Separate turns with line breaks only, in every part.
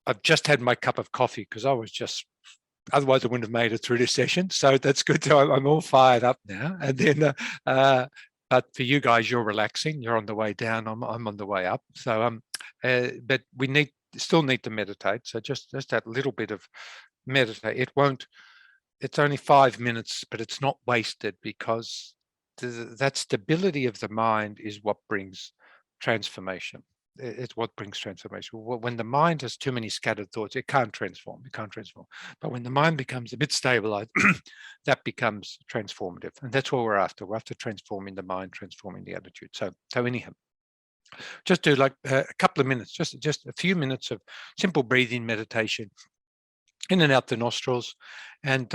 I've just had my cup of coffee because I was just, otherwise I wouldn't have made it through this session. So that's good. So I'm all fired up now. And then, but for you guys, you're relaxing. You're on the way down. I'm on the way up. So but we still need to meditate. So just that little bit of meditate. It won't. It's only 5 minutes, but it's not wasted, because that stability of the mind is what brings transformation. It's what brings transformation. When the mind has too many scattered thoughts, it can't transform. It can't transform. But when the mind becomes a bit stabilized, that becomes transformative. And that's what we're after. We're after transforming the mind, transforming the attitude. So anyhow, just do like a couple of minutes, just a few minutes of simple breathing meditation, in and out the nostrils, and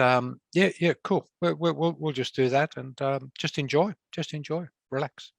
yeah, cool. We'll just do that, and just enjoy, relax.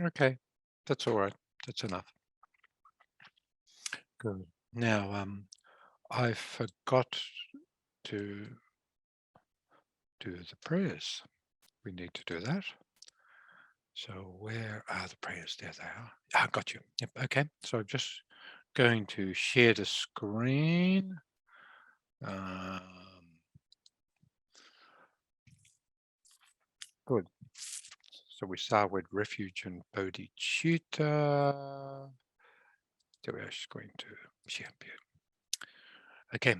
Okay, that's all right. That's enough. Good. Now, I forgot to do the prayers. We need to do that. So where are the prayers? There they are. Ah, got you. Yep. Okay. So I'm just going to share the screen. Good. So we start with refuge and bodhicitta. So we're just going to share here. Okay.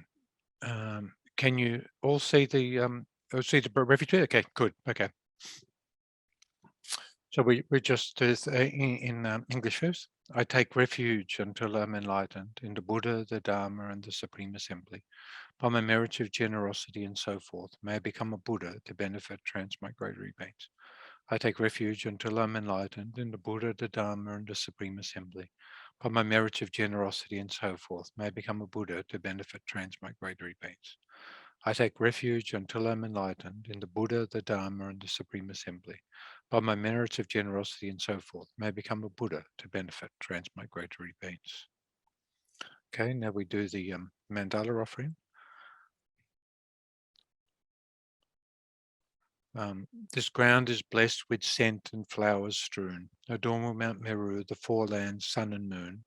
Can you all see the refuge? Okay. Good. Okay. So we just in English first. I take refuge until I'm enlightened in the Buddha, the Dharma, and the Supreme Assembly. By my merits of generosity and so forth, may I become a Buddha to benefit transmigratory beings. I take refuge until I'm enlightened in the Buddha, the Dharma, and the Supreme Assembly. by my merits of generosity and so forth, may I become a Buddha to benefit transmigratory beings. I take refuge until I'm enlightened in the Buddha, the Dharma, and the Supreme Assembly. By my merits of generosity and so forth, may I become a Buddha to benefit transmigratory beings. Okay, now we do the Mandala Offering. This ground is blessed with scent and flowers strewn. Adorn Mount Meru, the four lands, sun and moon,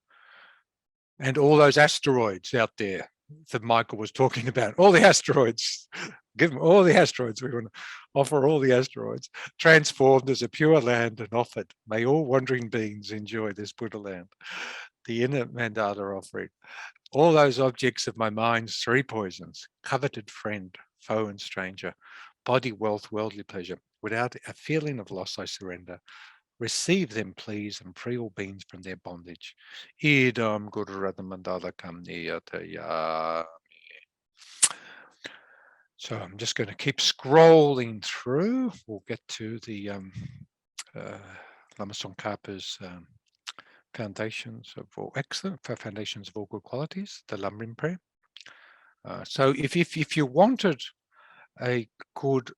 and all those asteroids out there that Michael was talking about. All the asteroids, give them all the asteroids. We want to offer all the asteroids, transformed as a pure land and offered. May all wandering beings enjoy this Buddha land. The inner Mandala Offering. All those objects of my mind's three poisons, coveted friend, foe and stranger, body, wealth, worldly pleasure, without a feeling of loss I surrender. Receive them, please, and free all beings from their bondage. Idam Guru Mandala Kamniyataya. So I'm just going to keep scrolling through. We'll get to the Lama Tsongkhapa's foundations of all excellent for foundations of all good qualities, the Lamrim prayer. So if you wanted a good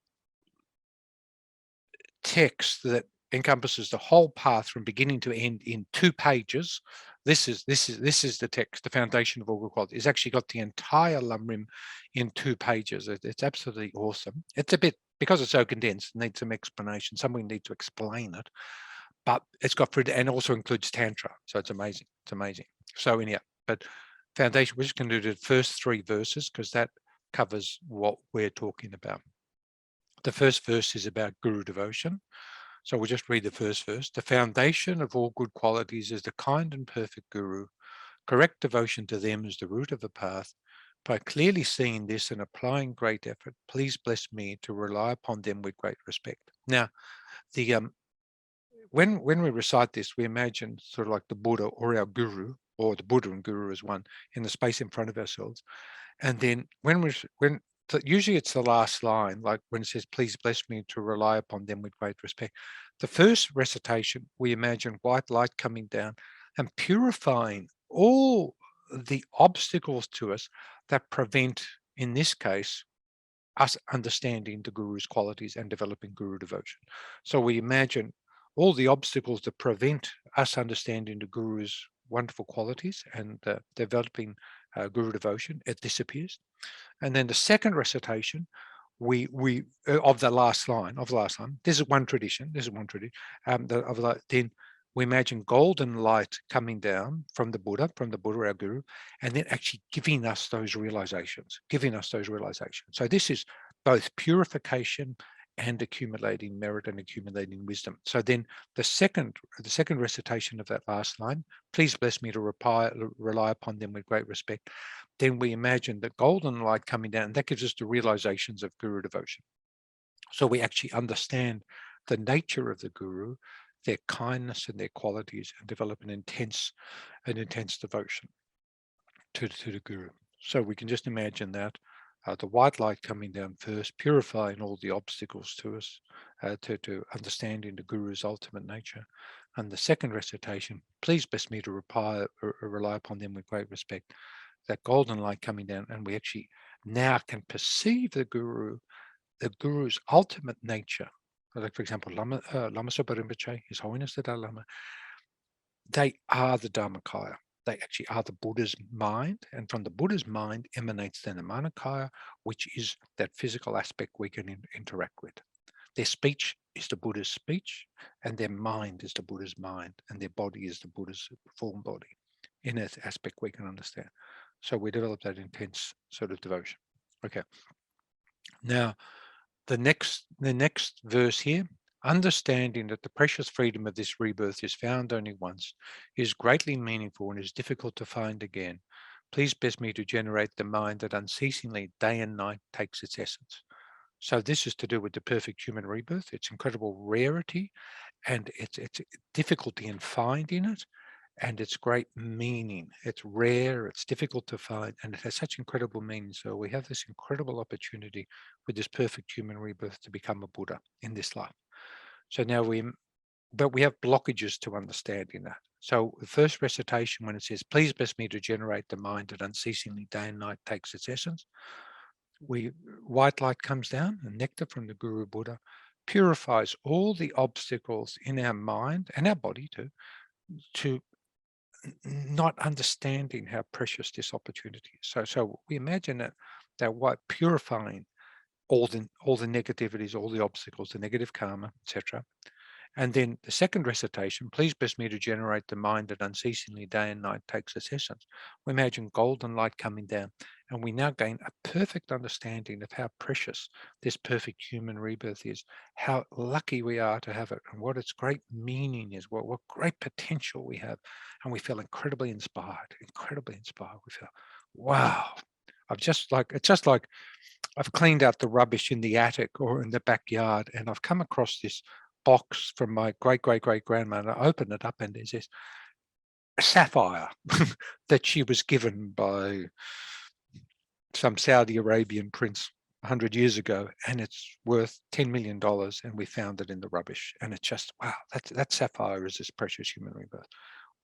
text that encompasses the whole path from beginning to end in 2 pages, this is the text, the foundation of all good qualities. It's actually got the entire Lamrim in 2 pages. It's absolutely awesome. It's a bit, because it's so condensed, it needs some explanation. Somebody needs to explain it, but it's got and also includes Tantra. So it's amazing. It's amazing. So anyhow, but foundation, we're just going to do the first 3 verses because that covers what we're talking about. The first verse is about Guru devotion. So we'll just read the first verse. The foundation of all good qualities is the kind and perfect Guru. Correct devotion to them is the root of the path. By clearly seeing this and applying great effort, please bless me to rely upon them with great respect. Now, the when we recite this, we imagine sort of like the Buddha or our Guru, or the Buddha and Guru as one, in the space in front of ourselves. And then usually it's the last line, like when it says, please bless me to rely upon them with great respect. The first recitation, we imagine white light coming down and purifying all the obstacles to us that prevent, in this case, us understanding the Guru's qualities and developing Guru devotion. So we imagine all the obstacles that prevent us understanding the Guru's wonderful qualities and developing Guru devotion, it disappears. And then the second recitation, we of the last line, this is one tradition. Then we imagine golden light coming down from the Buddha, our Guru, and then actually giving us those realizations. So this is both purification and accumulating merit and accumulating wisdom. So then the second recitation of that last line, please bless me to rely upon them with great respect. Then we imagine the golden light coming down, and that gives us the realizations of Guru devotion. So we actually understand the nature of the Guru, their kindness and their qualities, and develop an intense devotion to the Guru. So we can just imagine that the white light coming down first, purifying all the obstacles to us, to understanding the Guru's ultimate nature. And the second recitation, please bless me to rely upon them with great respect. That golden light coming down, and we actually now can perceive the Guru's ultimate nature. Like, for example, Lama Sopa Rinpoche, His Holiness the Dalai Lama, they are the Dharmakaya. They actually are the Buddha's mind, and from the Buddha's mind emanates the Nirmanakaya, which is that physical aspect we can interact with. Their speech is the Buddha's speech, and their mind is the Buddha's mind, and their body is the Buddha's form body. In that aspect we can understand. So we develop that intense sort of devotion. Okay. Now, the next verse here, understanding that the precious freedom of this rebirth is found only once, is greatly meaningful and is difficult to find again. Please bless me to generate the mind that unceasingly, day and night, takes its essence. So this is to do with the perfect human rebirth, its incredible rarity, and its difficulty in finding it, and its great meaning. It's rare, it's difficult to find, and it has such incredible meaning. So we have this incredible opportunity with this perfect human rebirth to become a Buddha in this life. So now we but we have blockages to understanding that. So the first recitation, when it says, please bless me to generate the mind that unceasingly day and night takes its essence, white light comes down, and nectar from the Guru Buddha purifies all the obstacles in our mind and our body too, to not understanding how precious this opportunity is. So we imagine that what purifying all the negativities, all the obstacles, the negative karma, etc. And then the second recitation, please bless me to generate the mind that unceasingly day and night takes its essence. We imagine golden light coming down, and we now gain a perfect understanding of how precious this perfect human rebirth is, how lucky we are to have it, and what its great meaning is, what great potential we have. And we feel incredibly inspired, incredibly inspired. We feel, wow, it's just like I've cleaned out the rubbish in the attic or in the backyard, and I've come across this box from my great-great-great-grandmother. I open it up, and there's this sapphire that she was given by some Saudi Arabian prince 100 years ago, and it's worth $10 million, and we found it in the rubbish. And it's just, wow, that sapphire is this precious human rebirth.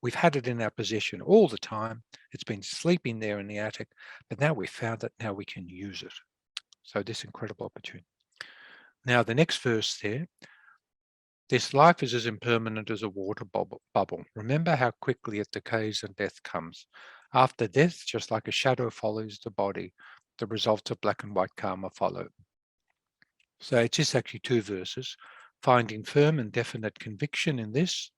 We've had it in our possession all the time. It's been sleeping there in the attic, but now we've found it. Now we can use it. So this incredible opportunity. Now the next verse there, this life is as impermanent as a water bubble. Remember how quickly it decays and death comes. After death, just like a shadow follows the body, the results of black and white karma follow. So it's just actually two verses. Finding firm and definite conviction in this,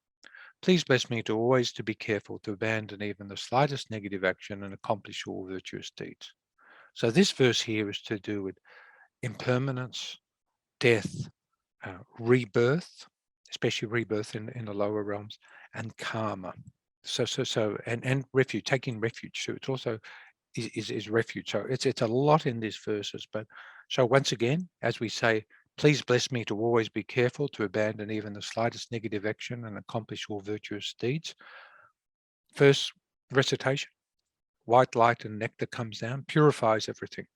please bless me to always to be careful to abandon even the slightest negative action and accomplish all virtuous deeds. So this verse here is to do with impermanence, death, rebirth, especially rebirth in the lower realms, and karma. And refuge, taking refuge. So it's also is refuge. So it's a lot in these verses. But so once again, as we say, please bless me to always be careful to abandon even the slightest negative action and accomplish all virtuous deeds. First recitation, white light and nectar comes down, purifies everything,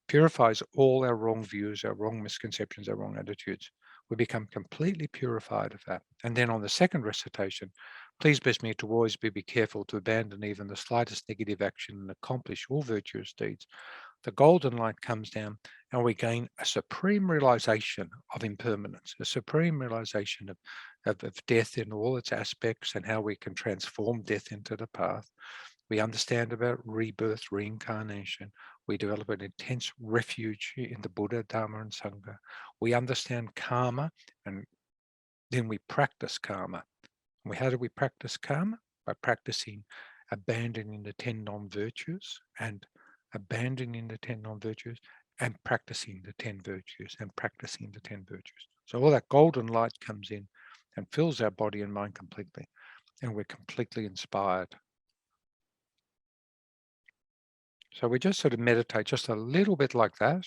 purifies all our wrong views, our wrong misconceptions, our wrong attitudes. We become completely purified of that. And then on the second recitation, please bless me to always be careful to abandon even the slightest negative action and accomplish all virtuous deeds. The golden light comes down, and we gain a supreme realization of impermanence, a supreme realization of death in all its aspects and how we can transform death into the path. We understand about rebirth, reincarnation. We develop an intense refuge in the Buddha, Dharma, and Sangha. We understand karma, and then we practice karma. And how do we practice karma? By practicing abandoning the 10 non-virtues and abandoning the 10 non-virtues and practicing the 10 virtues and practicing the 10 virtues. So all that golden light comes in and fills our body and mind completely, and we're completely inspired. So we just sort of meditate just a little bit like that.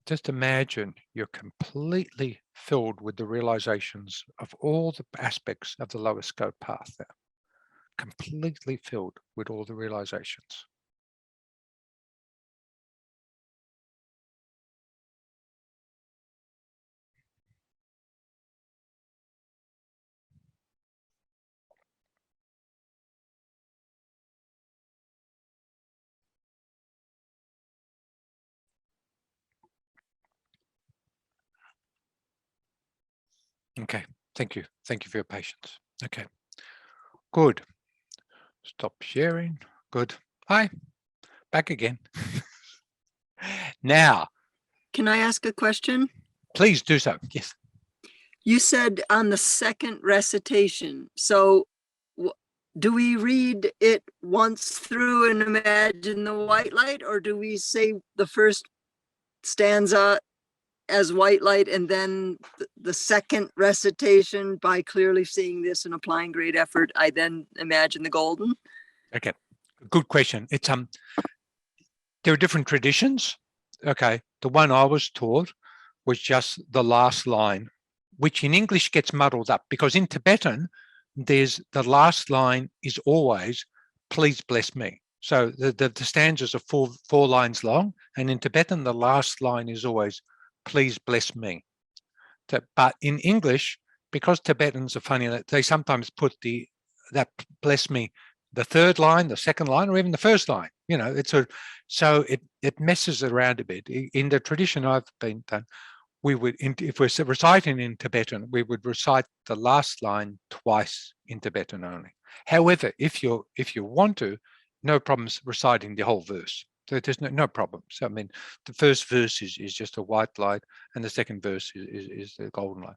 Just imagine you're completely filled with the realizations of all the aspects of the lower scope path there. Completely filled with all the realizations. Okay, thank you. Thank you for your patience. Okay, good. Stop sharing. Good. Hi, back again. Now,
can I ask a question?
Please do so. Yes.
You said on the second recitation. So do we read it once through and imagine the white light, or do we say the first stanza as white light and then the second recitation, by clearly seeing this and applying great effort, I then imagine the golden?
Okay, good question. It's there are different traditions. Okay, the one I was taught was just the last line, which in English gets muddled up because in Tibetan, there's the last line is always, please bless me. So the stanzas are four lines long, and in Tibetan, the last line is always, please bless me. But in English, because Tibetans are funny, they sometimes put that bless me, the third line, the second line, or even the first line. You know, so it messes around a bit. In the tradition I've been done, we would, if we're reciting in Tibetan, we would recite the last line twice in Tibetan only. However, if you want to, no problems reciting the whole verse. So there's no problem. So I mean, the first verse is just a white light, and the second verse is the golden light.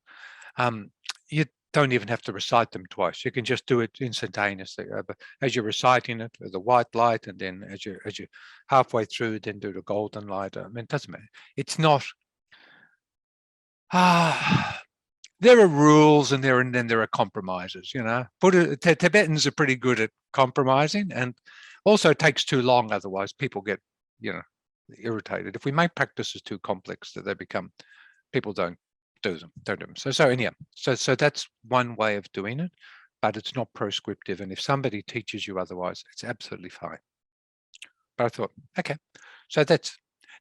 You don't even have to recite them twice. You can just do it instantaneously. But as you're reciting it, the white light, and then as you halfway through, then do the golden light. I mean, it doesn't matter. It's not. There are rules, and then there are compromises. You know, Tibetans are pretty good at compromising, and also it takes too long. Otherwise, people get, you know, irritated. If we make practices too complex, that they become, people don't do them. So anyhow, so that's one way of doing it, but it's not prescriptive. And if somebody teaches you otherwise, it's absolutely fine. But I thought, okay, so that's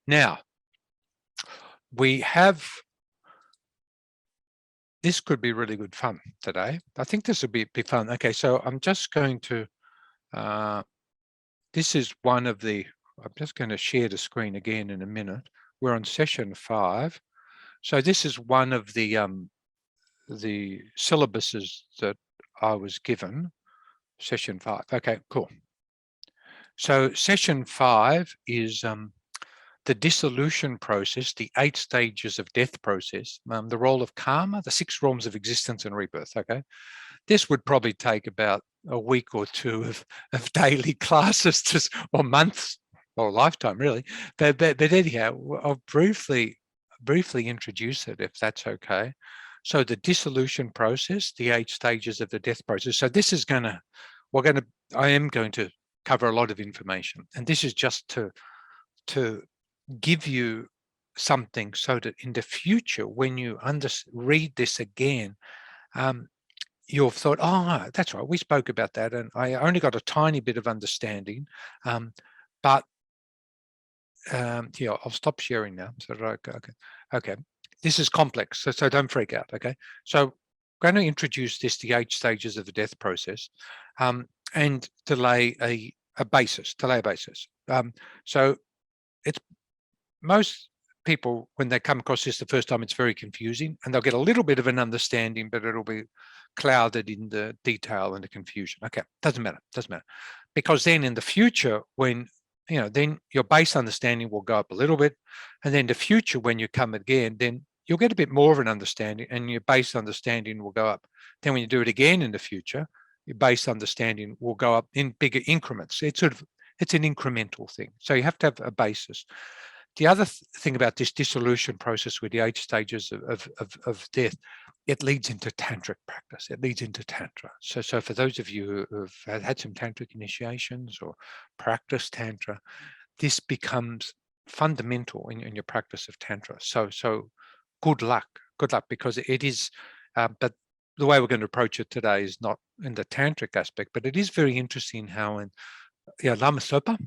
now we have. This could be really good fun today. I think this would be fun. Okay, so I'm just going to, this is one of the, I'm just going to share the screen again in a minute. We're on session 5. So this is one of the syllabuses that I was given, session 5. Okay, cool. So session 5 is the dissolution process, the 8 stages of death process, the role of karma, the 6 realms of existence and rebirth. Okay, this would probably take about a week or 2 of daily classes, or months, or a lifetime, really. But anyhow, I'll briefly introduce it, if that's okay. So the dissolution process, the 8 stages of the death process. So this is I am going to cover a lot of information, and this is just to give you something so that in the future, when you read this again, you'll thought, oh, that's right, we spoke about that, and I only got a tiny bit of understanding, but yeah, I'll stop sharing now. So okay, this is complex, so don't freak out. Okay, so I'm going to introduce the 8 stages of the death process, and to lay a basis. So it's, most people, when they come across this the first time, it's very confusing, and they'll get a little bit of an understanding, but it'll be clouded in the detail and the confusion. Okay, doesn't matter, because then in the future, when you know, then your base understanding will go up a little bit, and then the future, when you come again, then you'll get a bit more of an understanding, and your base understanding will go up. Then when you do it again in the future, your base understanding will go up in bigger increments. It's an incremental thing. So you have to have a basis. The other thing about this dissolution process with the 8 stages of death, it leads into tantric practice. It leads into tantra. So for those of you who have had some tantric initiations or practice tantra, this becomes fundamental in your practice of tantra. So good luck, because it is. But the way we're going to approach it today is not in the tantric aspect, but it is very interesting how in Lama Sopa,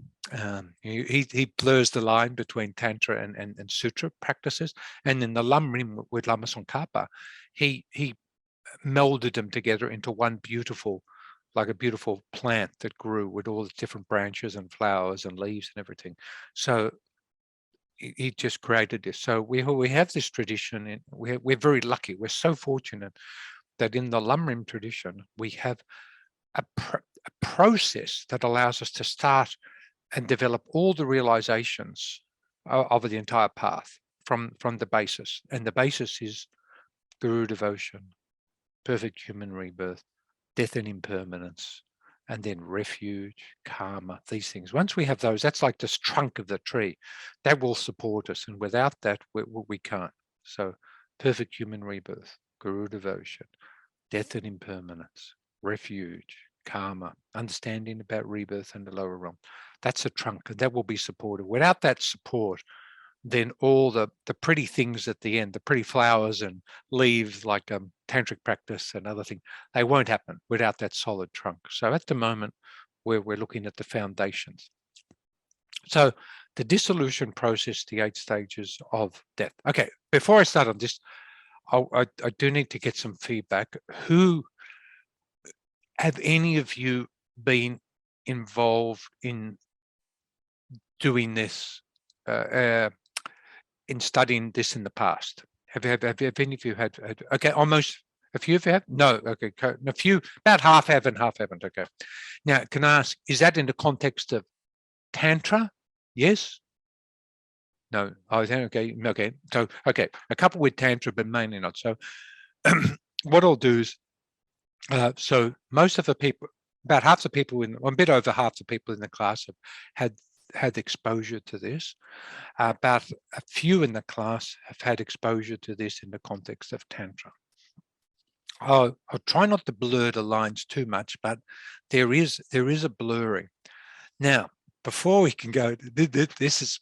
he blurs the line between tantra and sutra practices, and in the Lamrim with Lama Tsongkhapa, he melded them together into one beautiful, like a beautiful plant that grew with all the different branches and flowers and leaves and everything. So he just created this. So we have this tradition, and we're very lucky. We're so fortunate that in the Lamrim tradition we have a process that allows us to start and develop all the realizations of the entire path from the basis. And the basis is guru devotion, perfect human rebirth, death and impermanence, and then refuge, karma, these things. Once we have those, that's like this trunk of the tree that will support us. And without that, we can't. So perfect human rebirth, guru devotion, death and impermanence, refuge, karma, understanding about rebirth and the lower realm. That's a trunk, and that will be supported. Without that support, then all the pretty things at the end, the pretty flowers and leaves, like tantric practice and other things, they won't happen without that solid trunk. So at the moment, we're looking at the foundations. So the dissolution process, the 8 stages of death. Okay, before I start on this, I do need to get some feedback. Who have any of you been involved in doing this, in studying this in the past? Have any of you had okay, almost a few of you have? No, okay, a few, about half have and half haven't. Okay. Now, can I ask, is that in the context of Tantra? Yes? No. Oh, okay. Okay. So, okay, a couple with Tantra, but mainly not. So, what I'll do is, so most of the people, about half the people in, a bit over half the people in the class have had exposure to this. About a few in the class have had exposure to this in the context of Tantra. I'll try not to blur the lines too much, but there is a blurring. Now, before we can go, this is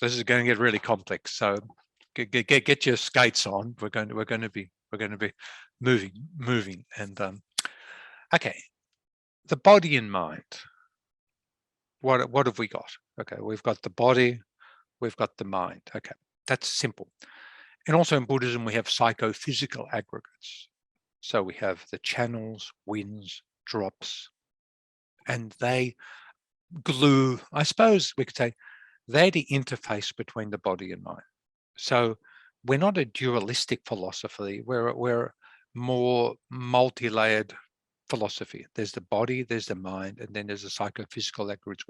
going to get really complex. So get your skates on. We're going to be moving. And okay, the body and mind. What have we got? Okay, we've got the body, we've got the mind. Okay, that's simple. And also in Buddhism, we have psychophysical aggregates. So we have the channels, winds, drops, and they glue, I suppose we could say, they're the interface between the body and mind. So we're not a dualistic philosophy, we're more multi-layered philosophy. There's the body, there's the mind, and then there's the psychophysical aggregates,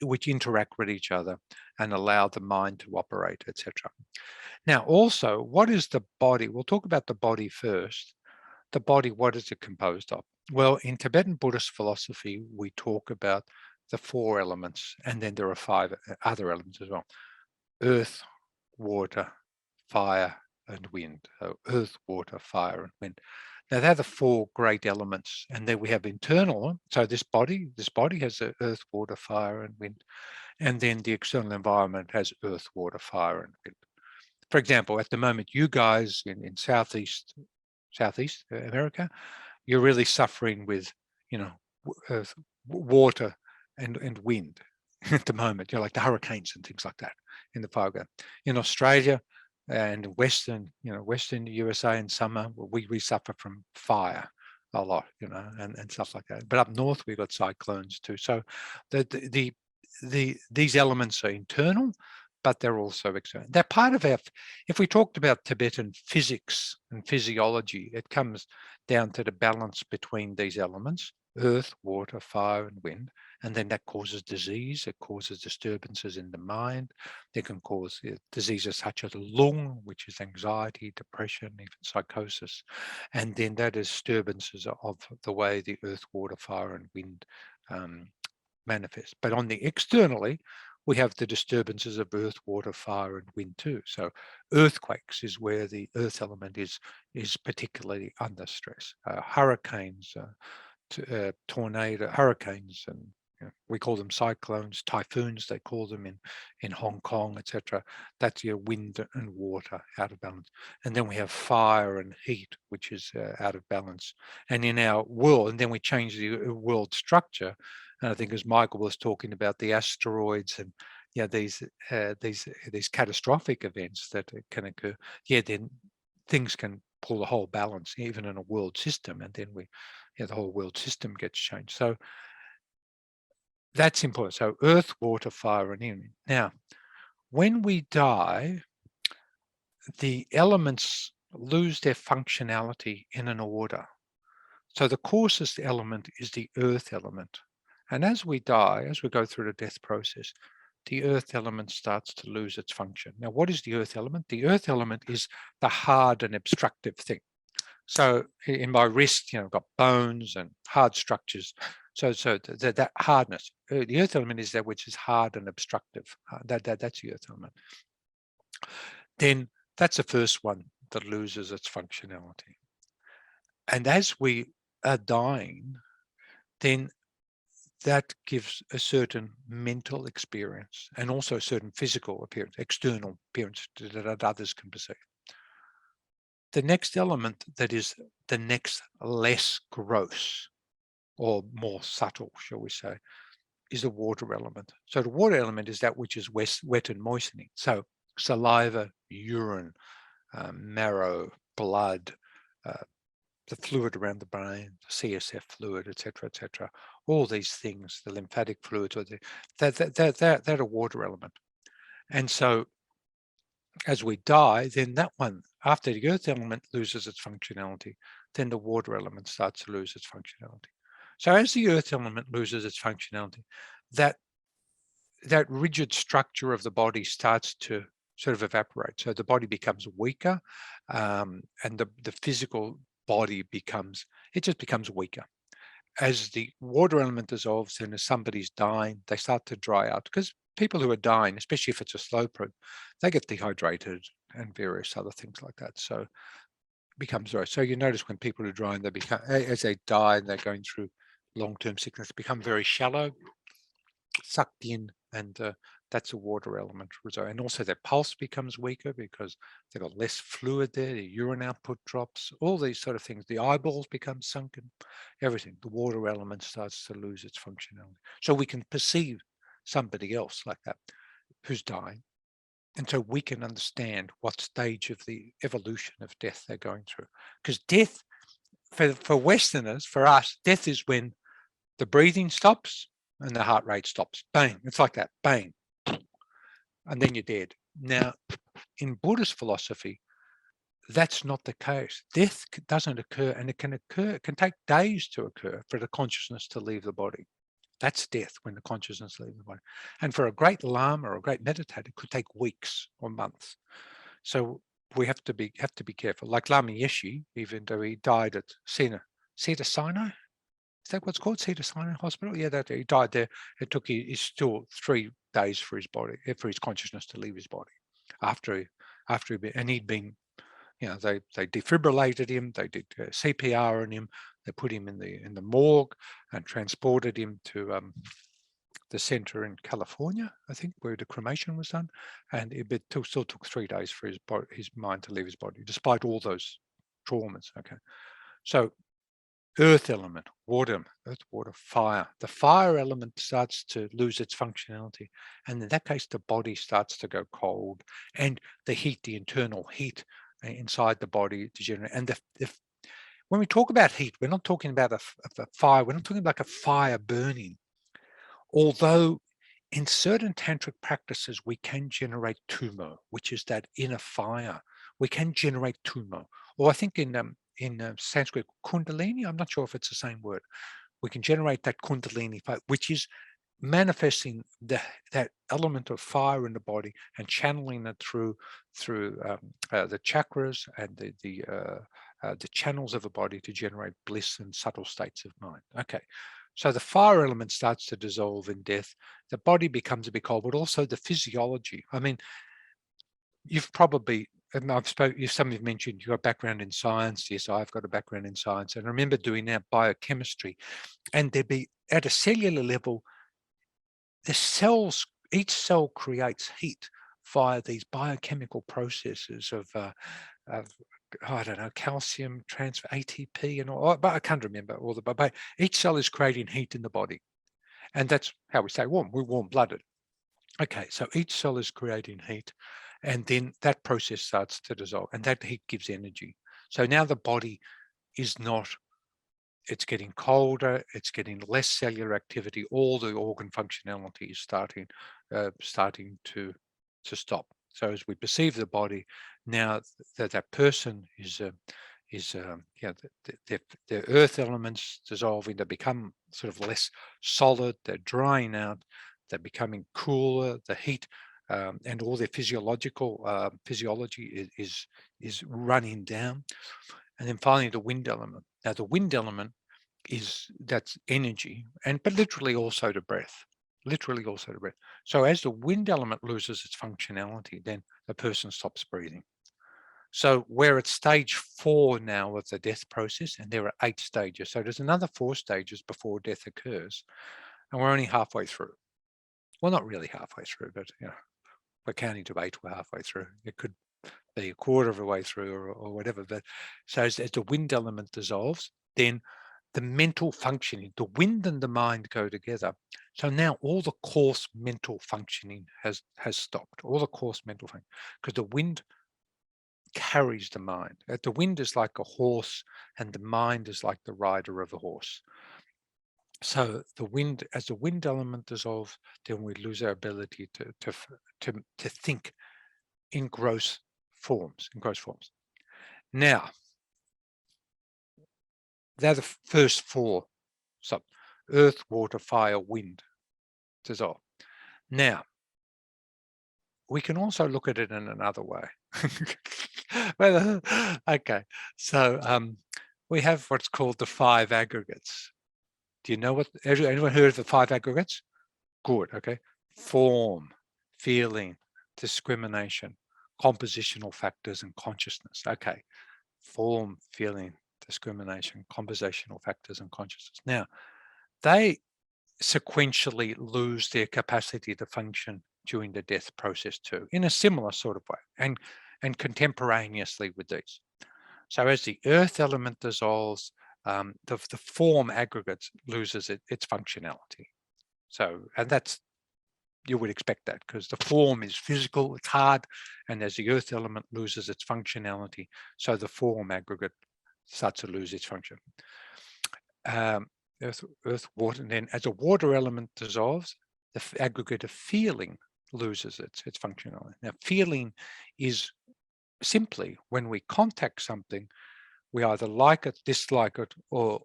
which interact with each other and allow the mind to operate, etc. Now, also, what is the body? We'll talk about the body first. The body, what is it composed of? Well, in Tibetan Buddhist philosophy, we talk about the 4 elements, and then there are 5 other elements as well: earth, water, fire, and wind. So earth, water, fire, and wind. Now they're the 4 great elements, and then we have internal. So this body has earth, water, fire, and wind, and then the external environment has earth, water, fire, and wind. For example, at the moment, you guys in Southeast America, you're really suffering with, earth, water, and wind at the moment. Like the hurricanes and things like that in the Fogo. In Australia and Western USA in summer, we suffer from fire a lot, and stuff like that. But up north we've got cyclones too. So these elements are internal, but they're also external. They're part of if we talked about Tibetan physics and physiology, it comes down to the balance between these elements: earth, water, fire, and wind. And then that causes disease. It causes disturbances in the mind. They can cause diseases such as lung, which is anxiety, depression, even psychosis. And then that is disturbances of the way the earth, water, fire, and wind manifest. But on the externally, we have the disturbances of earth, water, fire, and wind too. So earthquakes is where the earth element is particularly under stress. Hurricanes, tornado, hurricanes, and we call them cyclones, typhoons, they call them in Hong Kong, etc. That's your wind and water out of balance. And then we have fire and heat, which is out of balance. And in our world, and then we change the world structure. And I think as Michael was talking about the asteroids and these catastrophic events that can occur, then things can pull the whole balance, even in a world system, and then the whole world system gets changed. So that's important. So earth, water, fire, and wind. Now, when we die, the elements lose their functionality in an order. So the coarsest element is the earth element. And as we die, as we go through the death process, the earth element starts to lose its function. Now, what is the earth element? The earth element is the hard and obstructive thing. So in my wrist, I've got bones and hard structures. So that hardness, the earth element is that which is hard and obstructive. That's the earth element. Then that's the first one that loses its functionality. And as we are dying, then that gives a certain mental experience and also a certain physical appearance, external appearance that others can perceive. The next element that is the next less gross or more subtle, shall we say, is the water element. So the water element is that which is wet and moistening. So saliva, urine, marrow, blood, the fluid around the brain, the CSF fluid, etc., all these things, the lymphatic fluids, or they're a water element. And so as we die, then that one, after the earth element loses its functionality, then the water element starts to lose its functionality. So as the earth element loses its functionality, that rigid structure of the body starts to sort of evaporate. So the body becomes weaker, and the physical body just becomes weaker. As the water element dissolves and as somebody's dying, they start to dry out, because people who are dying, especially if it's a slow process, they get dehydrated and various other things like that. So it becomes dry. So you notice when people are drying, they become, as they die and they're going through long-term sickness, become very shallow, sucked in, and that's a water element result. And also their pulse becomes weaker because they've got less fluid there, the urine output drops, all these sort of things. The eyeballs become sunken, everything. The water element starts to lose its functionality. So we can perceive somebody else like that who's dying. And so we can understand what stage of the evolution of death they're going through. Because death, for Westerners, for us, death is when the breathing stops and the heart rate stops. Bang. It's like that. Bang. And then you're dead. Now, in Buddhist philosophy, that's not the case. Death doesn't occur, and it can take days to occur for the consciousness to leave the body. That's death, when the consciousness leaves the body. And for a great Lama or a great meditator, it could take weeks or months. So we have to be careful. Like Lama Yeshe, even though he died at Cedar Sinai, is that what's called, Cedar Sinai Hospital? Yeah, that he died there. It took he's still 3 days for his body, for his consciousness to leave his body, after he'd been, they defibrillated him, they did CPR on him, they put him in the morgue and transported him to the center in California, I think, where the cremation was done, and it still took 3 days for his mind to leave his body, despite all those traumas. Okay, so earth element, water, fire. The fire element starts to lose its functionality. And in that case, the body starts to go cold, and the heat, the internal heat inside the body degenerate. And when we talk about heat, we're not talking about a fire. We're not talking about a fire burning. Although in certain tantric practices, we can generate tumo, which is that inner fire. We can generate tumo. Or I think in Sanskrit, kundalini, I'm not sure if it's the same word. We can generate that kundalini fire, which is manifesting that element of fire in the body and channeling it through the chakras and the channels of the body to generate bliss and subtle states of mind. Okay, so the fire element starts to dissolve in death. The body becomes a bit cold, but also the physiology. I mean, you've probably, some of you mentioned you got a background in science. Yes, I've got a background in science. And I remember doing our biochemistry, and there'd be, at a cellular level, the cells, each cell creates heat via these biochemical processes of I don't know, calcium transfer, ATP, and all, but I can't remember all the, but each cell is creating heat in the body. And that's how we say warm. We're warm-blooded. Okay, so each cell is creating heat, and then that process starts to dissolve, and that heat gives energy. So now the body is not, it's getting colder, it's getting less cellular activity, all the organ functionality is starting to stop. So as we perceive the body, now that person is the earth elements dissolving, they become sort of less solid, they're drying out, they're becoming cooler, the heat and all their physiology is running down. And then finally the wind element. Now the wind element that's energy, but literally also the breath. Literally also the breath. So as the wind element loses its functionality, then the person stops breathing. So we're at stage 4 now of the death process, and there are 8 stages. So there's another 4 stages before death occurs, and we're only halfway through. Well, not really halfway through, but we're counting to 8. We're halfway through. It could be a quarter of a way through, or whatever. But so as the wind element dissolves, then the mental functioning, the wind and the mind go together. So now all the coarse mental functioning has stopped. All the coarse mental functioning, because the wind carries the mind. The wind is like a horse and the mind is like the rider of a horse. So the wind, as the wind element dissolves, then we lose our ability to think in gross forms. Now, they're the first four. So earth, water, fire, wind dissolve. Now, we can also look at it in another way. Well, okay, so we have what's called the five aggregates. Do you know what? Anyone heard of the five aggregates? Good. Okay. Form, feeling, discrimination, compositional factors, and consciousness. Okay. Form, feeling, discrimination, compositional factors, and consciousness. Now, they sequentially lose their capacity to function during the death process too, in a similar sort of way, and contemporaneously with these. So as the earth element dissolves, the form aggregate loses its functionality. So, and that's, you would expect that because the form is physical, it's hard, and as the earth element loses its functionality, so the form aggregate starts to lose its function. Earth, water, and then as a water element dissolves, the aggregate of feeling loses its functionality. Now, feeling is simply when we contact something, we either like it, dislike it, or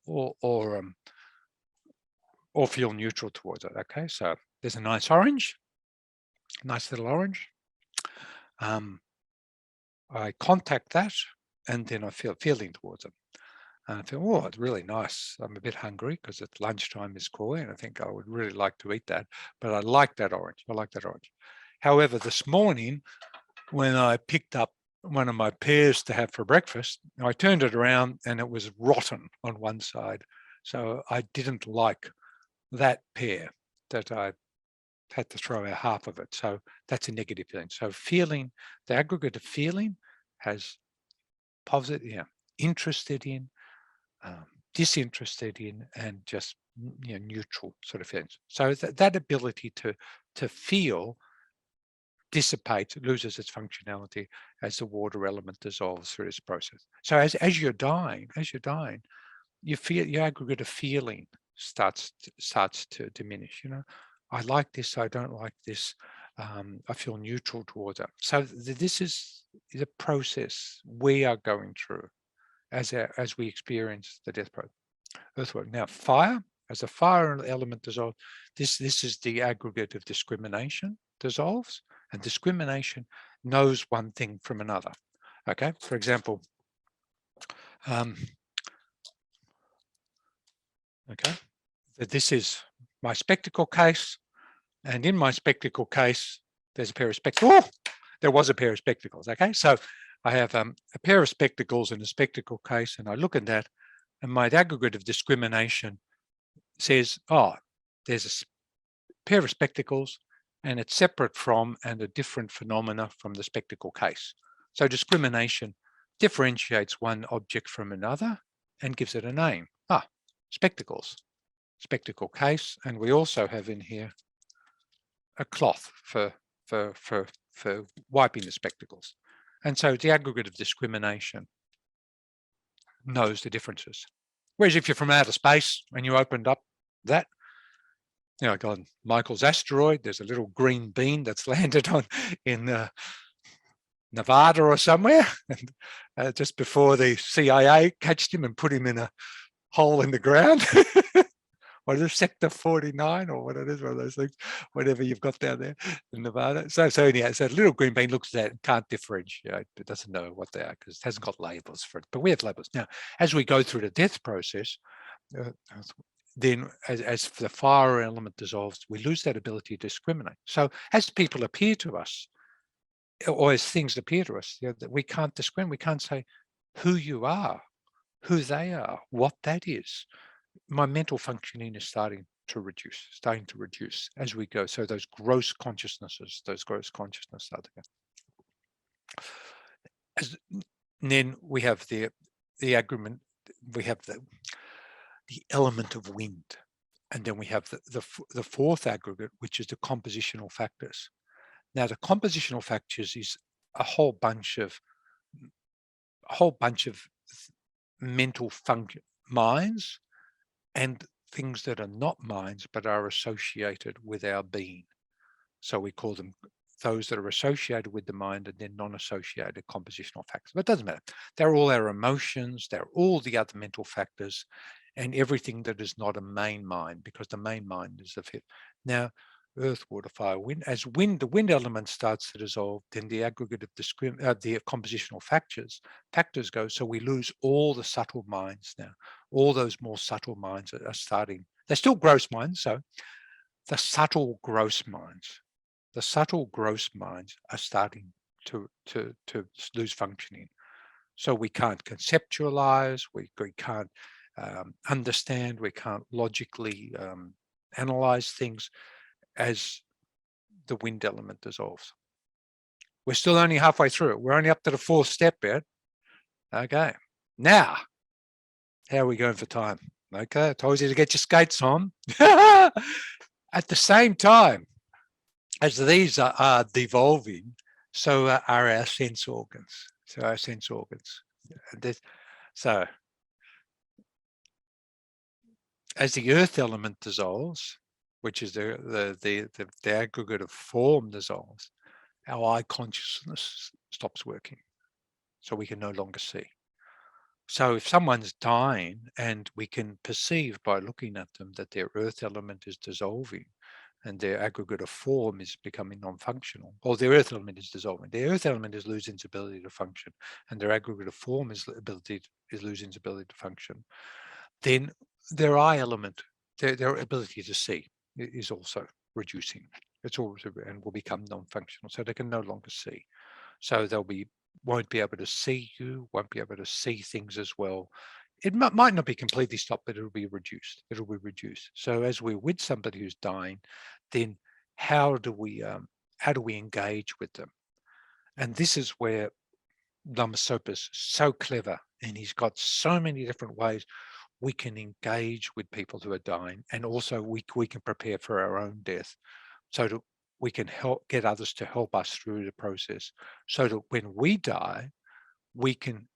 feel neutral towards it. Okay, so there's a nice orange, nice little orange. I contact that, and then I feel feeling towards it. And I feel, oh, it's really nice. I'm a bit hungry because it's lunchtime is calling, and I think I would really like to eat that. But I like that orange. I like that orange. However, this morning, when I picked up one of my pears to have for breakfast, I turned it around and it was rotten on one side. So I didn't like that pear, that I had to throw out half of it. So that's a negative feeling. So feeling, the aggregate of feeling has positive, interested in, disinterested in, and just neutral sort of feelings. So that ability to feel dissipates, loses its functionality as the water element dissolves through this process. So as you're dying, you feel your aggregate of feeling starts to diminish. I like this, I don't like this. I feel neutral towards it. So this is the process we are going through as we experience the death process. Earthwork. Now, fire, as the fire element dissolves, this is the aggregate of discrimination dissolves, and discrimination knows one thing from another. Okay, for example, okay, this is my spectacle case, and in my spectacle case, there's a pair of spectacles. Oh, there was a pair of spectacles. Okay, so I have a pair of spectacles in a spectacle case, and I look at that, and my aggregate of discrimination says, oh, there's a pair of spectacles and it's separate from and a different phenomena from the spectacle case. So discrimination differentiates one object from another and gives it a name. Spectacles, spectacle case. And we also have in here a cloth for wiping the spectacles. And so the aggregate of discrimination knows the differences. Whereas if you're from outer space and you opened up that, like on Michael's asteroid, there's a little green bean that's landed in Nevada or somewhere, and just before the CIA catched him and put him in a hole in the ground. What is it, Sector 49 or what it is, one of those things, whatever you've got down there in Nevada. So anyhow, so a little green bean looks at that and can't differentiate. It doesn't know what they are because it hasn't got labels for it. But we have labels. Now, as we go through the death process, then as the fire element dissolves, we lose that ability to discriminate. So as people appear to us, or as things appear to us, that we can't discriminate. We can't say who you are, who they are, what that is. My mental functioning is starting to reduce as we go. So those gross consciousnesses start to go. And then we have the agreement, we have the element of wind. And then we have the fourth aggregate, which is the compositional factors. Now, the compositional factors is a whole bunch of a whole bunch of mental function minds and things that are not minds but are associated with our being. So we call them those that are associated with the mind, and then non-associated compositional factors. But it doesn't matter. They're all our emotions, they're all the other mental factors, and everything that is not a main mind, because the main mind is the fifth. Now, earth, water, fire, wind. As the wind element starts to dissolve, then the aggregate of the compositional factors go. So we lose all the subtle minds now. All those more subtle minds are starting. They're still gross minds, so the subtle gross minds are starting to lose functioning. So we can't conceptualize, we can't understand, we can't logically analyze things as the wind element dissolves. We're still only halfway through it. We're only up to the fourth step yet. Okay. Now, how are we going for time? Okay, I told you to get your skates on. At the same time as these are devolving, so are our sense organs. So as the earth element dissolves, which is the aggregate of form dissolves, our eye consciousness stops working. So we can no longer see. So if someone's dying and we can perceive by looking at them that their earth element is dissolving and their aggregate of form is becoming non-functional, or their earth element is dissolving, their earth element is losing its ability to function, and their aggregate of form is losing its ability to function, then their eye element, their ability to see is also reducing. It's also, and will become non-functional, so they can no longer see. So won't be able to see you, won't be able to see things as well. It might not be completely stopped, but it'll be reduced. So as we're with somebody who's dying, then how do we engage with them? And this is where Lama Sopa's so clever, and he's got so many different ways we can engage with people who are dying, and also we can prepare for our own death, so that we can get others to help us through the process, so that when we die, we can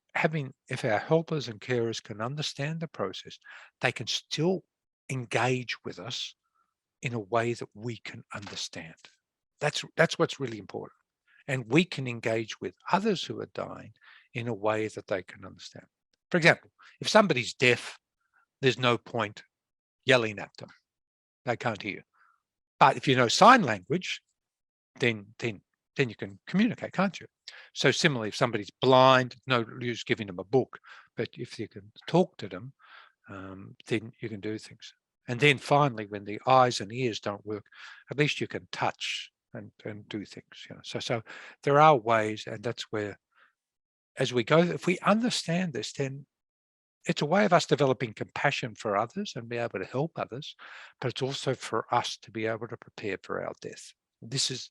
if our helpers and carers can understand the process, they can still engage with us in a way that we can understand. That's what's really important. And we can engage with others who are dying in a way that they can understand. For example, if somebody's deaf, there's no point yelling at them. They can't hear. But if you know sign language, then you can communicate, can't you? So similarly, if somebody's blind, no use giving them a book, but if you can talk to them, then you can do things. And then finally, when the eyes and ears don't work, at least you can touch and do things. So there are ways, and that's where, as we go, if we understand this, then it's a way of us developing compassion for others and be able to help others, but it's also for us to be able to prepare for our death. This is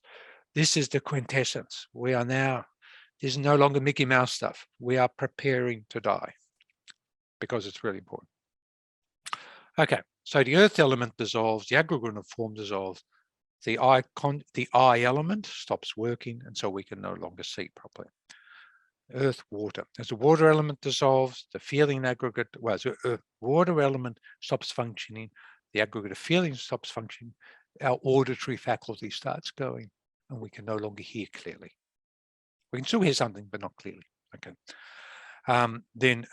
the quintessence. We are now, this is no longer Mickey Mouse stuff. We are preparing to die because it's really important. Okay, so the earth element dissolves, the aggregate of form dissolves, the eye element stops working, and so we can no longer see properly. Earth, water. As the water element dissolves, the feeling aggregate, water element stops functioning, the aggregate of feeling stops functioning, our auditory faculty starts going, and we can no longer hear clearly. We can still hear something, but not clearly. Okay. Then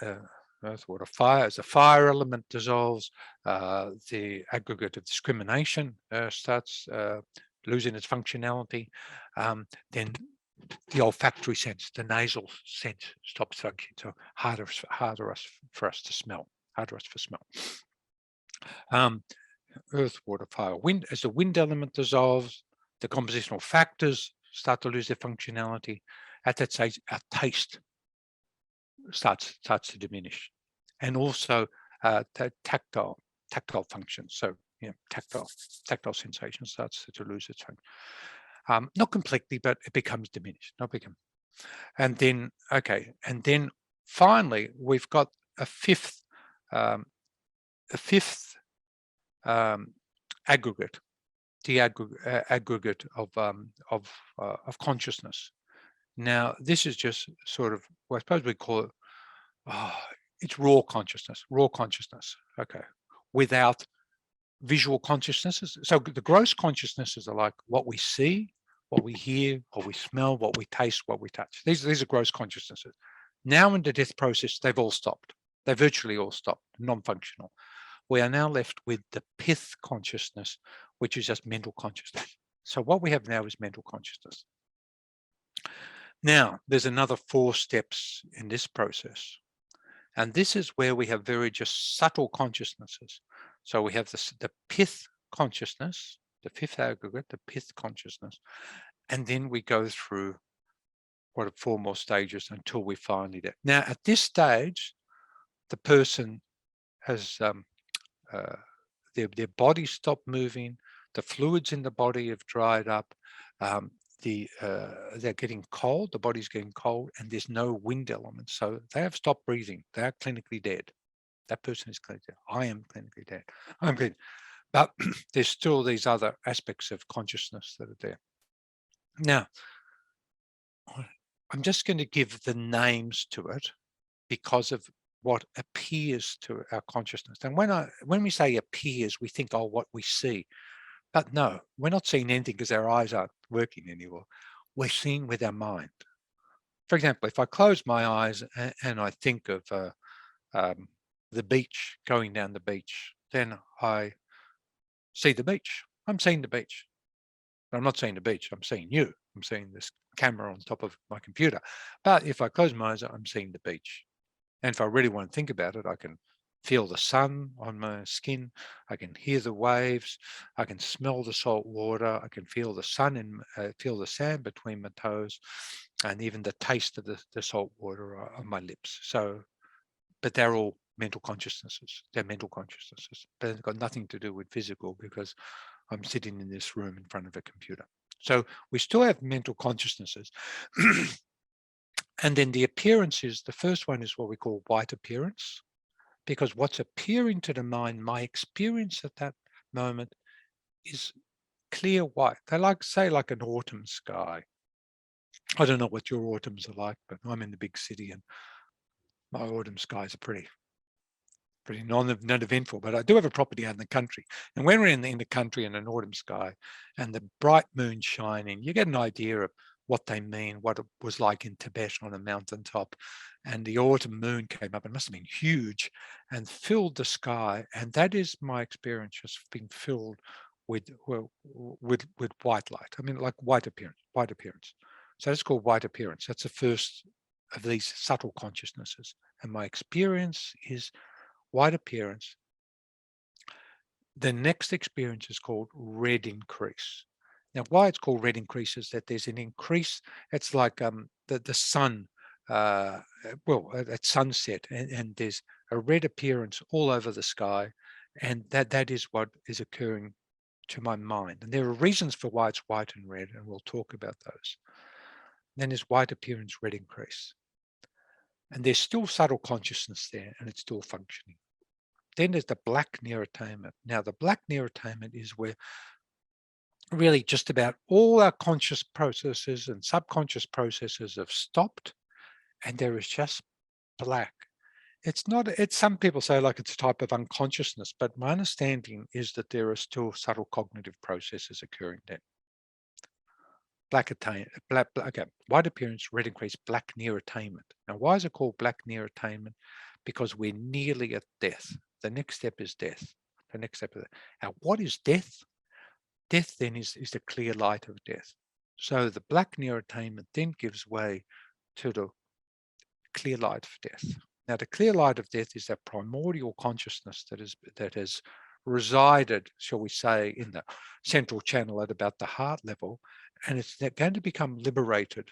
earth, water, fire. As the fire element dissolves, the aggregate of discrimination starts losing its functionality. Then the olfactory sense, the nasal sense stops functioning. So harder for us to smell. Earth, water, fire, wind. As the wind element dissolves, the compositional factors start to lose their functionality. At that stage, our taste starts to diminish, and also tactile functions. So tactile sensation starts to lose its function. Not completely, but it becomes diminished. And then finally we've got a fifth aggregate, the aggregate of consciousness. Now, this is just sort of, well, I suppose we call it it's raw consciousness, okay, without visual consciousnesses. So the gross consciousnesses are like what we see, what we hear, what we smell, what we taste, what we touch. These are gross consciousnesses. Now in the death process, they've all stopped. They virtually all stopped, non-functional. We are now left with the pith consciousness, which is just mental consciousness. So what we have now is mental consciousness. Now, there's another 4 steps in this process. And this is where we have very just subtle consciousnesses. So we have the pith consciousness, the 5th aggregate, the pith consciousness. And then we go through what are 4 more stages until we finally do. Now, at this stage, the person has their body stopped moving, the fluids in the body have dried up, they're getting cold, the body's getting cold, and there's no wind element. So they have stopped breathing. They are clinically dead. That person is clinically dead. I am clinically dead. I'm dead. But there's still these other aspects of consciousness that are there. Now, I'm just going to give the names to it because of what appears to our consciousness. And when we say appears, we think, oh, what we see. But no, we're not seeing anything because our eyes aren't working anymore. We're seeing with our mind. For example, if I close my eyes and I think of the beach, going down the beach, then I see the beach. I'm seeing the beach. But I'm not seeing the beach. I'm seeing you. I'm seeing this camera on top of my computer. But if I close my eyes, I'm seeing the beach. And if I really want to think about it, I can feel the sun on my skin. I can hear the waves. I can smell the salt water. I can feel the sun and feel the sand between my toes, and even the taste of the salt water on my lips. So, but they're all mental consciousnesses. They're mental consciousnesses, but they've got nothing to do with physical because I'm sitting in this room in front of a computer. So we still have mental consciousnesses. And then the appearances, the first one is what we call white appearance, because what's appearing to the mind, my experience at that moment is clear white. They say like an autumn sky. I don't know what your autumns are like, but I'm in the big city and my autumn skies are pretty non-eventful, but I do have a property out in the country. And when we're in the country in an autumn sky and the bright moon shining, you get an idea of what they mean, what it was like in Tibet on a mountaintop. And the autumn moon came up, it must have been huge, and filled the sky. And that is my experience, just being filled with white light. I mean, like white appearance. So it's called white appearance. That's the first of these subtle consciousnesses. And my experience is white appearance. The next experience is called red increase. Now, why it's called red increase is that there's an increase. It's like the sun, at sunset, and there's a red appearance all over the sky, and that is what is occurring to my mind. And there are reasons for why it's white and red, and we'll talk about those. Then there's white appearance, red increase. And there's still subtle consciousness there, and it's still functioning. Then there's the Black Neurotainment. Now, the Black Neurotainment is where really just about all our conscious processes and subconscious processes have stopped, and there is just black. Some people say like it's a type of unconsciousness, but my understanding is that there are still subtle cognitive processes occurring then. White appearance, red increase, black neurotainment. Now, why is it called black neurotainment? Because we're nearly at death. The next step is death. The next step is that. Now, what is death? Death then is the clear light of death. So the black neurotainment then gives way to the clear light of death. Now, the clear light of death is that primordial consciousness that has resided, shall we say, in the central channel at about the heart level, and it's going to become liberated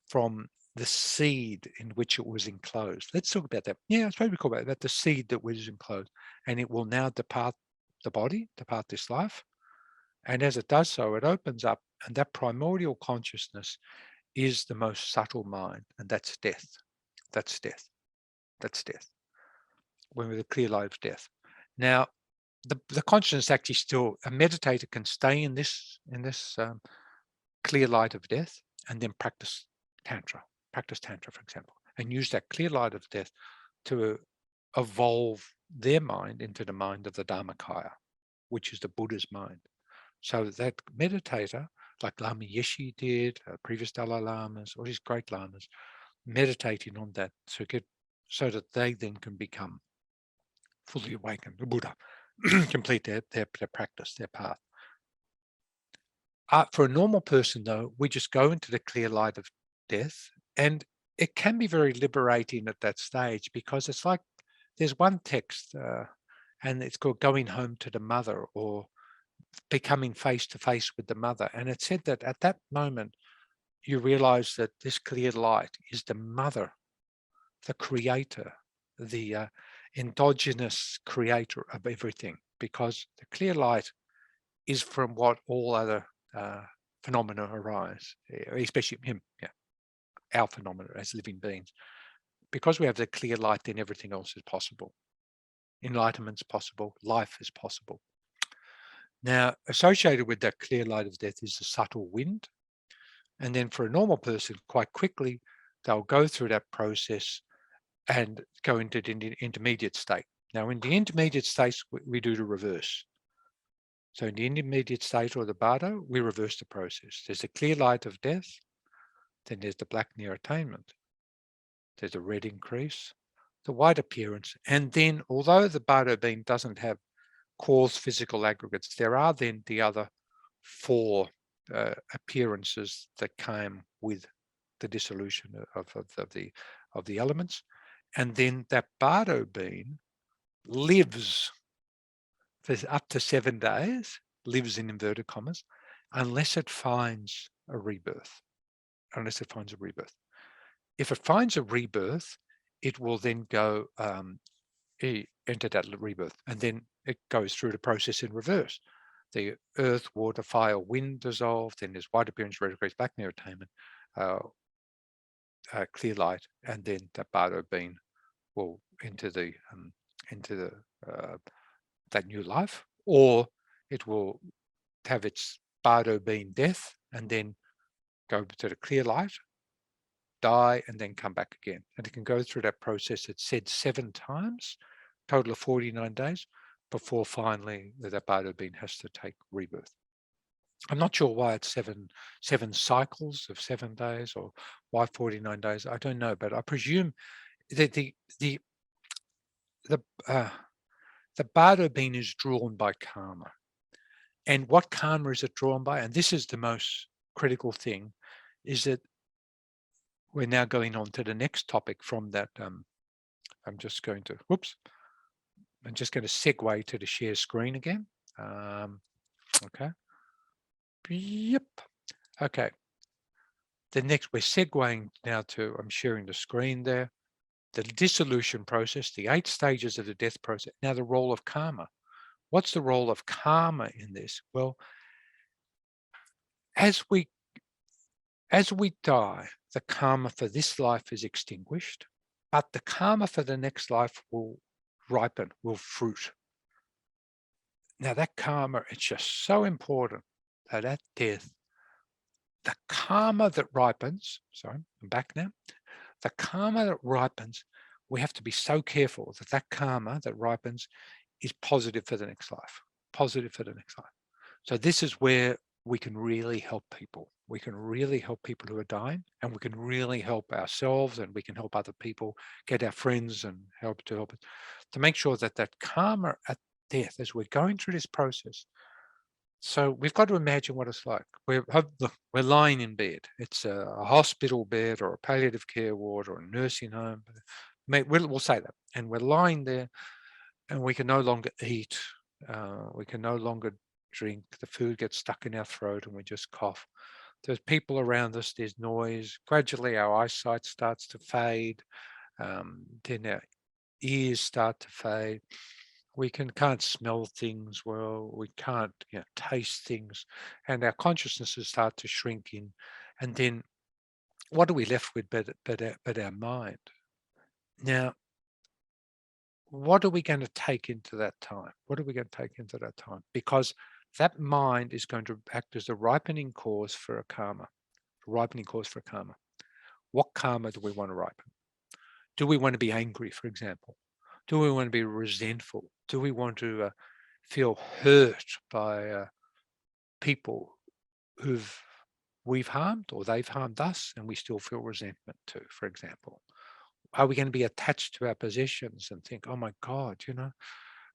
from the seed in which it was enclosed. Let's talk about that. Yeah, I suppose we call about the seed that was enclosed, and it will now depart the body, depart this life. And as it does so, it opens up, and that primordial consciousness is the most subtle mind, and that's death. That's death. That's death. When we're the clear light of death. Now, the consciousness actually still, a meditator can stay in this clear light of death and then practice tantra, for example, and use that clear light of death to evolve their mind into the mind of the Dharmakaya, which is the Buddha's mind. So that meditator, like Lama Yeshe did, previous Dalai Lamas, all these great Lamas, meditating on that so that they then can become fully awakened, the Buddha, complete their practice, their path. For a normal person, though, we just go into the clear light of death, and it can be very liberating at that stage, because it's like there's one text, and it's called Going Home to the Mother, or becoming face to face with the mother. And it said that at that moment, you realize that this clear light is the mother, the creator, the endogenous creator of everything, because the clear light is from what all other phenomena arise, especially him, our phenomena as living beings. Because we have the clear light, then everything else is possible. Enlightenment's possible, life is possible. Now, associated with that clear light of death is the subtle wind. And then for a normal person, quite quickly, they'll go through that process and go into the intermediate state. Now, in the intermediate states, we do the reverse. So in the intermediate state, or the bardo, we reverse the process. There's a clear light of death, then there's the black neurotainment. There's a red increase, the white appearance, and then although the bardo being doesn't have coarse physical aggregates, there are then the other four appearances that came with the dissolution of the elements. And then that bardo being lives for up to 7 days, lives in inverted commas, unless it finds a rebirth. If it finds a rebirth, it will then go enter that rebirth, and then it goes through the process in reverse. The earth, water, fire, wind dissolve, then there's white appearance, red increase, black neurotainment, clear light, and then that bardo being will enter that new life, or it will have its bardo being death and then go to the clear light, die, and then come back again. And it can go through that process, it's said 7 times, total of 49 days, before finally the bardo being has to take rebirth. I'm not sure why it's seven cycles of 7 days, or why 49 days. I don't know, but I presume that the bardo being is drawn by karma. And what karma is it drawn by? And this is the most critical thing, is that we're now going on to the next topic from that. I'm just going to segue to the share screen again. Okay. Yep. Okay. The next, we're segueing now to, I'm sharing the screen there, the dissolution process, the 8 stages of the death process. Now, the role of karma. What's the role of karma in this? Well, as we die, the karma for this life is extinguished, but the karma for the next life will ripen, will fruit. Now, that karma, it's just so important that at death, the karma that ripens, sorry, I'm back now. The karma that ripens, we have to be so careful that that karma that ripens is positive for the next life, positive for the next life. So this is where we can really help people. We can really help people who are dying, and we can really help ourselves, and we can help other people, get our friends and help to make sure that that karma at death, as we're going through this process. So we've got to imagine what it's like. We're lying in bed. It's a hospital bed or a palliative care ward or a nursing home. We'll say that. And we're lying there, and we can no longer eat. We can no longer drink. The food gets stuck in our throat and we just cough. There's people around us. There's noise. Gradually, our eyesight starts to fade. Then our ears start to fade. We can't smell things well. We can't taste things, and our consciousnesses start to shrink in. And then, what are we left with but our mind? Now, what are we going to take into that time? What are we going to take into that time? Because that mind is going to act as a ripening cause for a karma. A ripening cause for a karma. What karma do we want to ripen? Do we want to be angry, for example? Do we want to be resentful? Do we want to feel hurt by people we've harmed, or they've harmed us, and we still feel resentment too, for example? Are we going to be attached to our possessions and think, oh my God,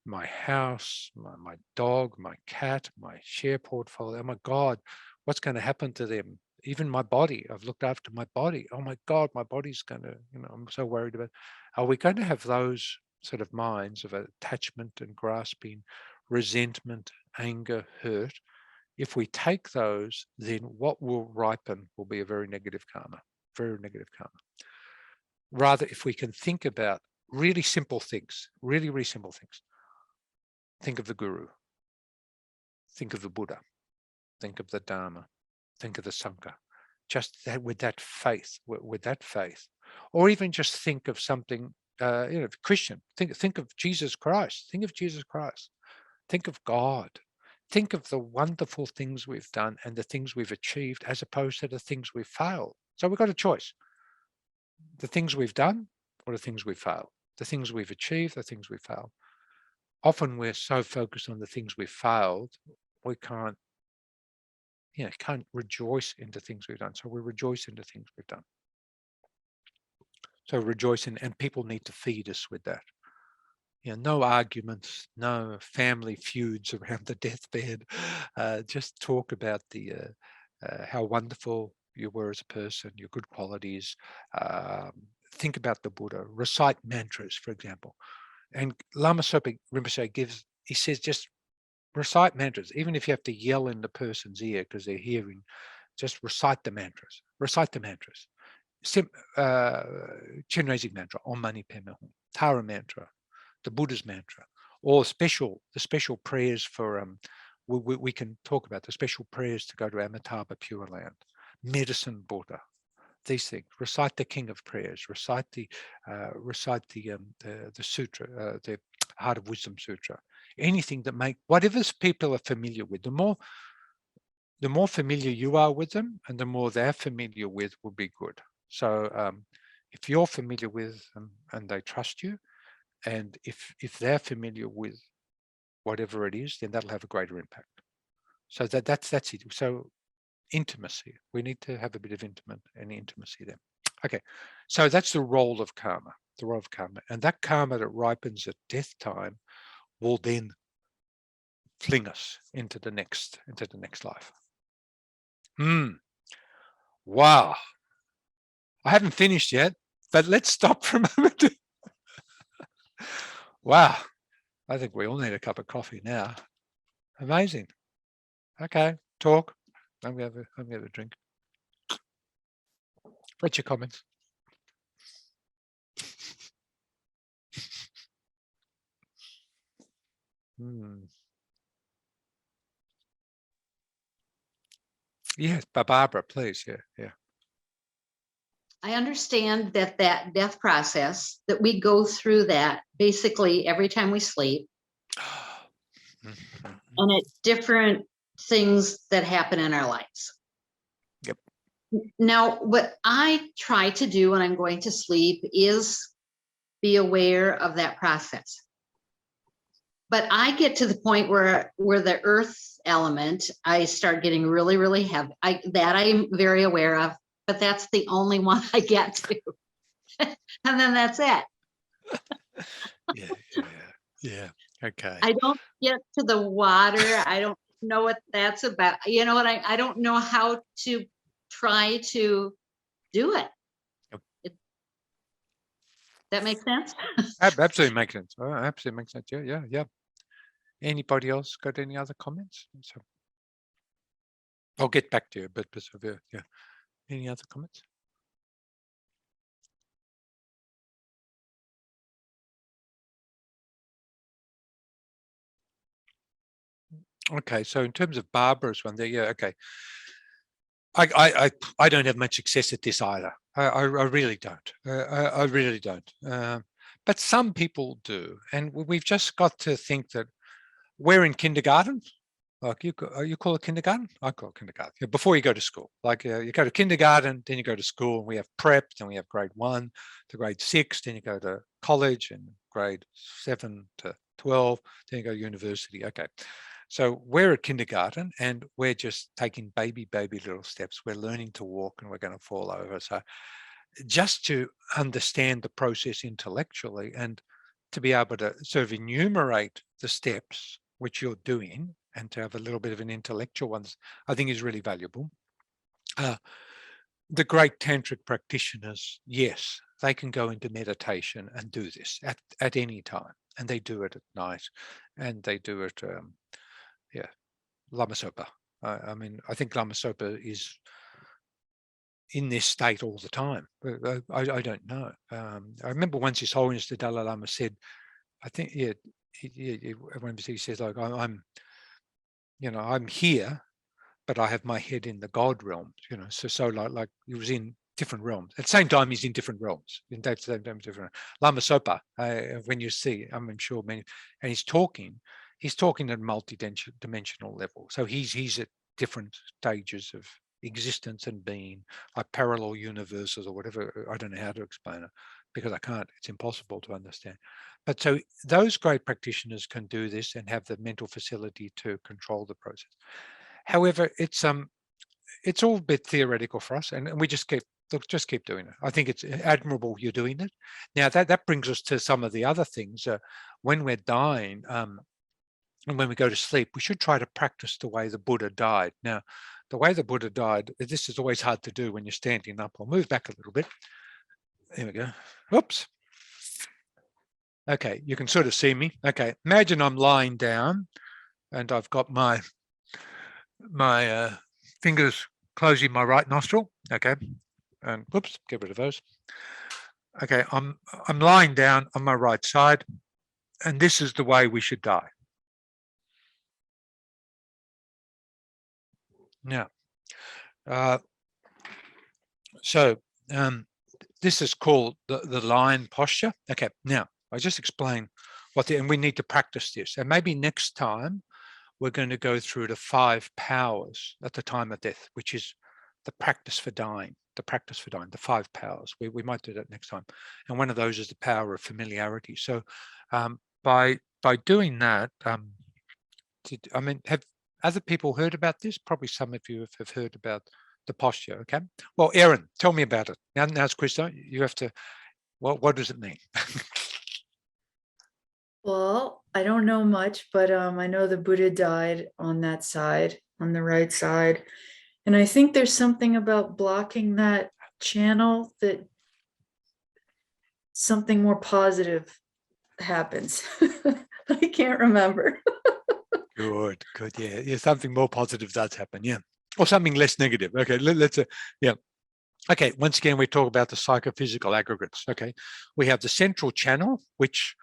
my house, my dog, my cat, my share portfolio, oh my God, what's going to happen to them? Even my body, I've looked after my body. Oh my God, my body's going to, I'm so worried about. Are we going to have those sort of minds of attachment and grasping, resentment, anger, hurt? If we take those, then what will ripen will be a very negative karma, very negative karma. Rather, if we can think about really simple things, really, really simple things. Think of the Guru. Think of the Buddha. Think of the Dharma. Think of the Sangha. Just that, with that faith, or even just think of something, Christian. Think of Jesus Christ. Think of Jesus Christ. Think of God. Think of the wonderful things we've done and the things we've achieved, as opposed to the things we've failed. So we've got a choice. The things we've done or the things we've failed. The things we've achieved, the things we've failed. Often we're so focused on the things we've failed, we can't rejoice in the things we've done. So we rejoice in the things we've done. So rejoice in, and people need to feed us with that. No arguments, no family feuds around the deathbed. Just talk about the how wonderful you were as a person, your good qualities. Think about the Buddha. Recite mantras, for example. And Lama Zopa Rinpoche he says, just recite mantras, even if you have to yell in the person's ear because they're hearing. Just recite the mantras. Recite the mantras. Chenrezig mantra, Om Mani Padme Hum. Tara mantra, the Buddha's mantra, or the special prayers for we can talk about the special prayers to go to Amitabha Pure Land, Medicine Buddha, these things. Recite the King of Prayers, recite the sutra, the Heart of Wisdom Sutra, anything that whatever people are familiar with, the more familiar you are with them and the more they're familiar with will be good. So if you're familiar with them and they trust you, and if they're familiar with whatever it is, then that'll have a greater impact. So that's it. So intimacy, we need to have a bit of intimacy there. Okay, so that's the role of karma, and that karma that ripens at death time will then fling us into the next life. Wow, I haven't finished yet, but let's stop for a moment. Wow, I think we all need a cup of coffee now. Amazing. Okay, talk. I'm gonna have a drink. What's your comments? Yes, Barbara, please. Yeah.
I understand that death process, that we go through that basically every time we sleep. And it's different things that happen in our lives.
Yep.
Now, what I try to do when I'm going to sleep is be aware of that process. But I get to the point where the earth element, I start getting really, really heavy. That I'm very aware of, but that's the only one I get to. And then that's it.
Yeah. Okay.
I don't get to the water. I don't know what that's about. You know what? I don't know how to try to do it. Yep. That makes sense?
Absolutely makes sense. Oh, absolutely makes sense. Yeah. Anybody else got any other comments? So I'll get back to you, but yeah. Any other comments? Okay, so in terms of Barbara's one there, yeah, okay. I don't have much success at this either. I really don't. I really don't. But some people do, and we've just got to think that we're in kindergarten, Like you call it kindergarten? I call it kindergarten. Yeah, before you go to school. Like you go to kindergarten, then you go to school, and we have prep, then we have grade 1 to grade 6, then you go to college, and grade 7 to 12, then you go to university. Okay. So we're at kindergarten, and we're just taking baby little steps. We're learning to walk, and we're going to fall over. So just to understand the process intellectually and to be able to sort of enumerate the steps which you're doing and to have a little bit of an intellectual one, I think is really valuable. The great tantric practitioners, yes, they can go into meditation and do this at any time, and they do it at night, and they do it, Lama Zopa. I mean, I think Lama Zopa is in this state all the time. I don't know. I remember once His Holiness the Dalai Lama said, I think, he says, like, I'm here, but I have my head in the God realm, so like he was in different realms. At the same time, he's in different realms. In that same time, different. Lama Zopa, when you see, I'm sure many, and he's talking at multi-dimensional level. So he's at different stages of existence and being, like parallel universes or whatever. I don't know how to explain it because I can't. It's impossible to understand. But so those great practitioners can do this and have the mental facility to control the process. However, it's all a bit theoretical for us, and we just keep doing it. I think it's admirable you're doing it. Now that brings us to some of the other things. When we're dying, and when we go to sleep, we should try to practice the way the Buddha died. Now, the way the Buddha died, this is always hard to do when you're standing up. I'll move back a little bit. There we go. Whoops. Okay, you can sort of see me. Okay, imagine I'm lying down, and I've got my fingers closing my right nostril. Okay, and whoops, get rid of those. Okay, I'm lying down on my right side, and this is the way we should die. Now, this is called the lion posture. Okay, now I just explain and we need to practice this, and maybe next time we're going to go through the 5 powers at the time of death, which is the practice for dying, the 5 powers. We might do that next time. And one of those is the power of familiarity. So by doing that, have other people heard about this? Probably some of you have heard about the posture, okay? Well, Erin, tell me about it. Now it's Krista, you have to, what does it mean?
Well, I don't know much, but I know the Buddha died on that side, on the right side. And I think there's something about blocking that channel that something more positive happens. I can't remember.
Good, yeah, something more positive does happen, yeah. Or something less negative. Okay, let's yeah. Okay, once again, we talk about the psychophysical aggregates. Okay, we have the central channel, which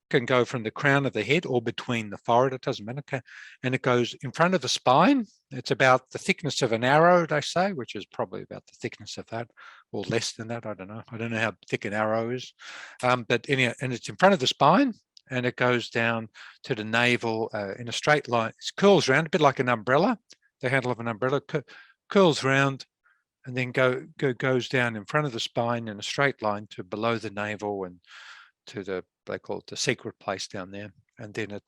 can go from the crown of the head or between the forehead, it doesn't matter. Okay. And it goes in front of the spine. It's about the thickness of an arrow, they say, which is probably about the thickness of that, or less than that. I don't know how thick an arrow is. But anyhow, and it's in front of the spine, and it goes down to the navel in a straight line. It curls around a bit like an umbrella, the handle of an umbrella, curls round, and then goes down in front of the spine in a straight line to below the navel and to they call it the secret place down there. And then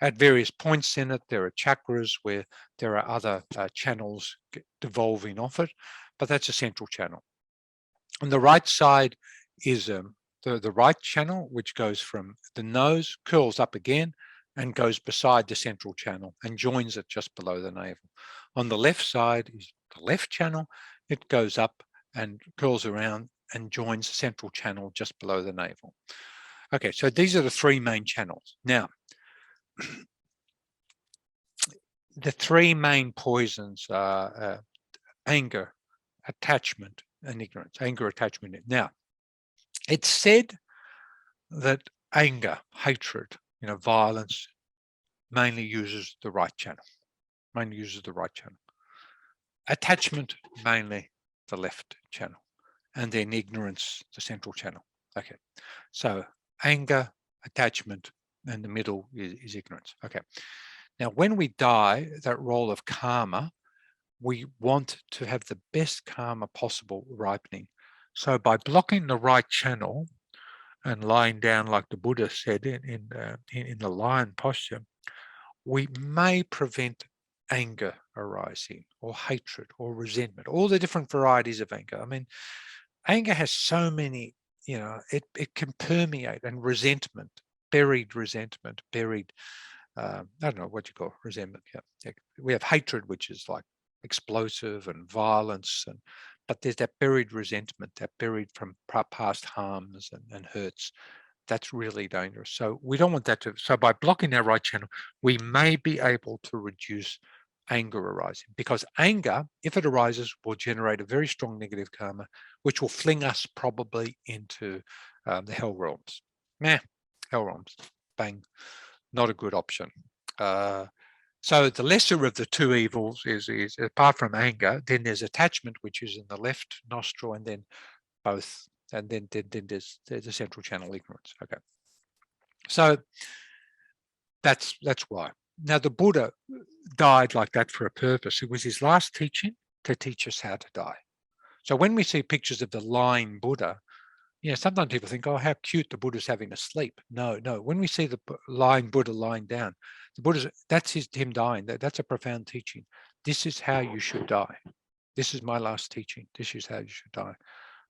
at various points in it, there are chakras where there are other channels devolving off it, but that's a central channel. On the right side is the right channel, which goes from the nose, curls up again, and goes beside the central channel and joins it just below the navel. On the left side is the left channel. It goes up and curls around and joins the central channel just below the navel. Okay, so these are the 3 main channels. Now, the 3 main poisons are anger, attachment, and ignorance. Anger, attachment. Now, it's said that anger, hatred, violence, mainly uses the right channel. Attachment, mainly the left channel. And then ignorance, the central channel. Okay, so anger, attachment, and the middle is ignorance. Okay, Now, when we die, that role of karma, we want to have the best karma possible ripening. So by blocking the right channel and lying down like the Buddha said in the lion posture, we may prevent anger arising, or hatred, or resentment, all the different varieties of anger. I mean, anger has so many, it can permeate, and resentment, buried, I don't know what you call resentment. Yeah. We have hatred, which is like explosive and violence, but there's that buried resentment, that buried from past harms and hurts. That's really dangerous. So we don't want that to. So by blocking our right channel, we may be able to reduce anger arising, because anger, if it arises, will generate a very strong negative karma, which will fling us probably into the hell realms. Hell realms, bang, not a good option. So the lesser of the two evils is apart from anger, then there's attachment, which is in the left nostril, and then both, and then there's the central channel ignorance. Okay, so that's why. Now the Buddha died like that for a purpose. It was his last teaching to teach us how to die. So when we see pictures of the lying Buddha, sometimes people think, oh, how cute, the Buddha's having a sleep. No. When we see the lying Buddha lying down, the Buddha's, that's him dying. That's a profound teaching. This is how you should die. This is my last teaching. This is how you should die.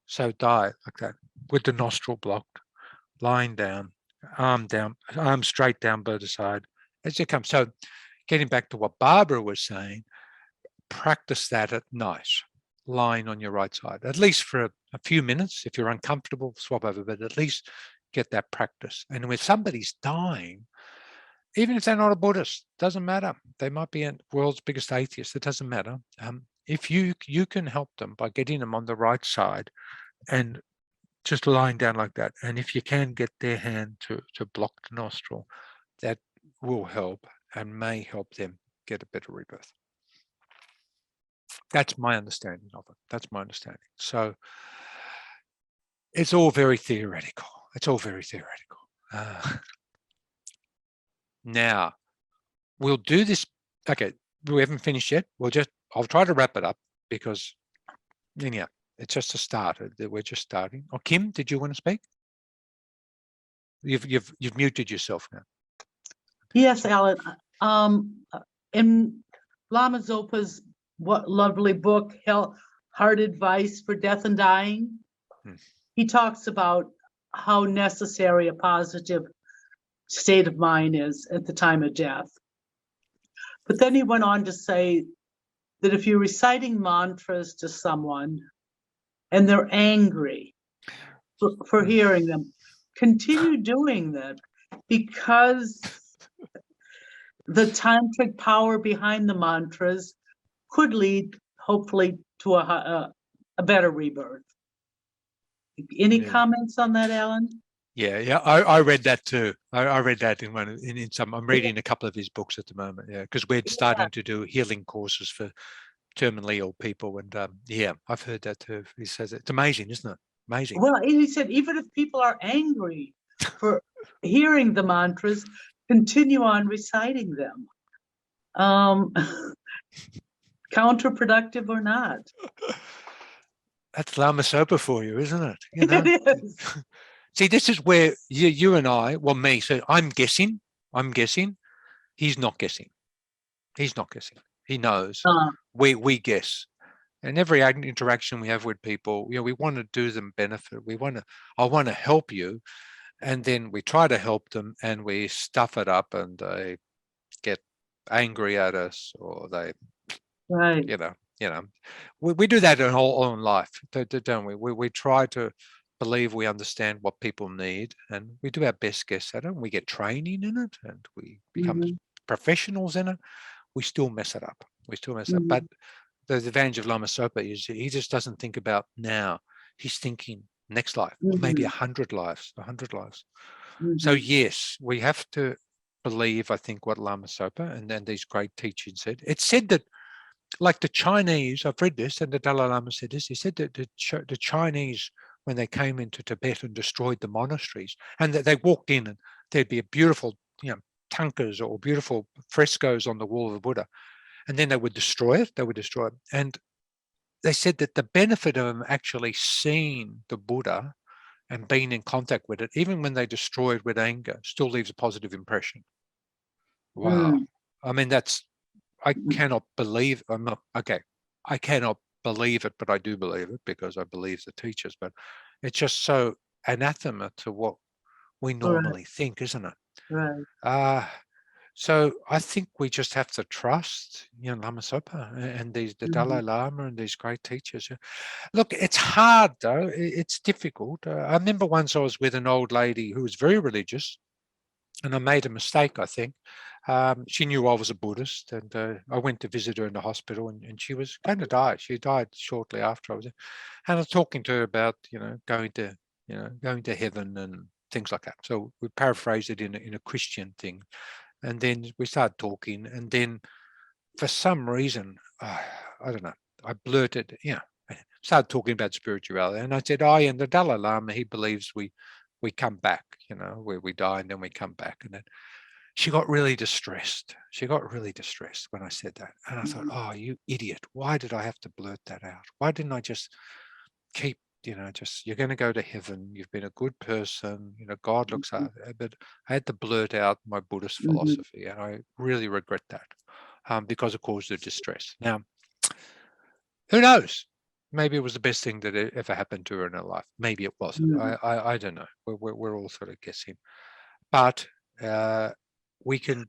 So die like that, with the nostril blocked, lying down, arm straight down by the side as you come. So getting back to what Barbara was saying, practice that at night, lying on your right side, at least for a few minutes. If you're uncomfortable, swap over, but at least get that practice. And when somebody's dying, even if they're not a Buddhist, doesn't matter. They might be the world's biggest atheist. It doesn't matter. If you can help them by getting them on the right side and just lying down like that, and if you can get their hand to block the nostril, that will help and may help them get a better rebirth. That's my understanding of it. That's my understanding. So it's all very theoretical. Now we'll do this. Okay, we haven't finished yet. I'll try to wrap it up, because anyhow, it's just a start. We're just starting. Oh, Kim, did you want to speak? You've muted yourself now.
Yes, Alan. In Lama Zopa's lovely book, Hard Advice for Death and Dying, he talks about how necessary a positive state of mind is at the time of death. But then he went on to say that if you're reciting mantras to someone and they're angry for hearing them, continue doing that, because the tantric power behind the mantras could lead, hopefully, to a better rebirth. Any comments on that, Alan?
Yeah. I read that too. I read that in some. I'm reading a couple of his books at the moment. Yeah, because we're starting to do healing courses for terminally ill people, and I've heard that too. He says it's amazing, isn't it? Amazing.
Well, he said even if people are angry for hearing the mantras, continue on reciting them. Counterproductive or not.
That's Lama Zopa for you, isn't it?
It is.
See, this is where you and I, well, me, so I'm guessing. He's not guessing. He knows. We guess. And every interaction we have with people, we want to do them benefit. I want to help you. And then we try to help them and we stuff it up and they get angry at us, or they,
Right.
We do that in our own life, don't we? We try to believe we understand what people need, and we do our best guess at it, and we get training in it, and we become professionals in it. We still mess it up. But the advantage of Lama Zopa is he just doesn't think about now. He's thinking next life, or maybe 100 lives. So yes, we have to believe, I think, what Lama Zopa and then these great teachings said. It said that, like the Chinese, I've read this, and the Dalai Lama said this. He said that the Chinese, when they came into Tibet and destroyed the monasteries, and that they walked in, and there'd be a beautiful, tankas or beautiful frescoes on the wall of the Buddha, and then they would destroy it. And they said that the benefit of them actually seeing the Buddha and being in contact with it, even when they destroy it with anger, still leaves a positive impression. Wow. I mean, I cannot believe, I cannot believe it, but I do believe it because I believe the teachers, but it's just so anathema to what we normally think, isn't it?
Right.
So I think we just have to trust, Lama Zopa and the Dalai Lama and these great teachers. Look, it's hard though. It's difficult. I remember once I was with an old lady who was very religious, and I made a mistake, I think. She knew I was a Buddhist, and I went to visit her in the hospital, and she was going to die. She died shortly after I was there. And I was talking to her about, going to heaven and things like that. So we paraphrased it in a Christian thing. And then we started talking, and then for some reason, I don't know, I blurted, I started talking about spirituality, and I said, and the Dalai Lama, he believes we come back, where we die and then we come back. And then she got really distressed. She got really distressed when I said that. And I thought, oh, you idiot, why did I have to blurt that out? Why didn't I just keep, you're going to go to heaven. You've been a good person. God looks at it. But I had to blurt out my Buddhist philosophy. And I really regret that because it caused her distress. Now, who knows? Maybe it was the best thing that ever happened to her in her life. Maybe it wasn't. I don't know. We're all sort of guessing. But we can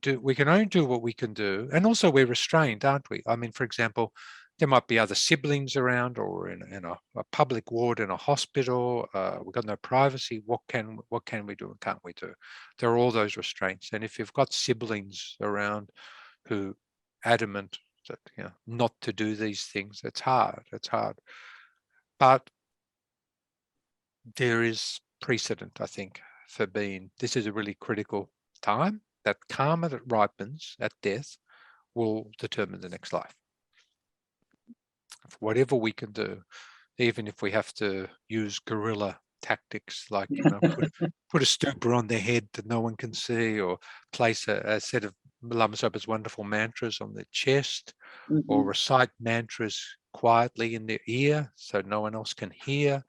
only do what we can do. And also we're restrained, aren't we? I mean, for example, there might be other siblings around, or in a public ward in a hospital. We've got no privacy. What can we do and can't we do? There are all those restraints. And if you've got siblings around who adamant that not to do these things, it's hard. But there is precedent, I think, for this is a really critical time. That karma that ripens at death will determine the next life. Whatever we can do, even if we have to use guerrilla tactics, like put a stupor on their head that no one can see, or place a set of Lama Zopa's wonderful mantras on their chest, or recite mantras quietly in their ear so no one else can hear,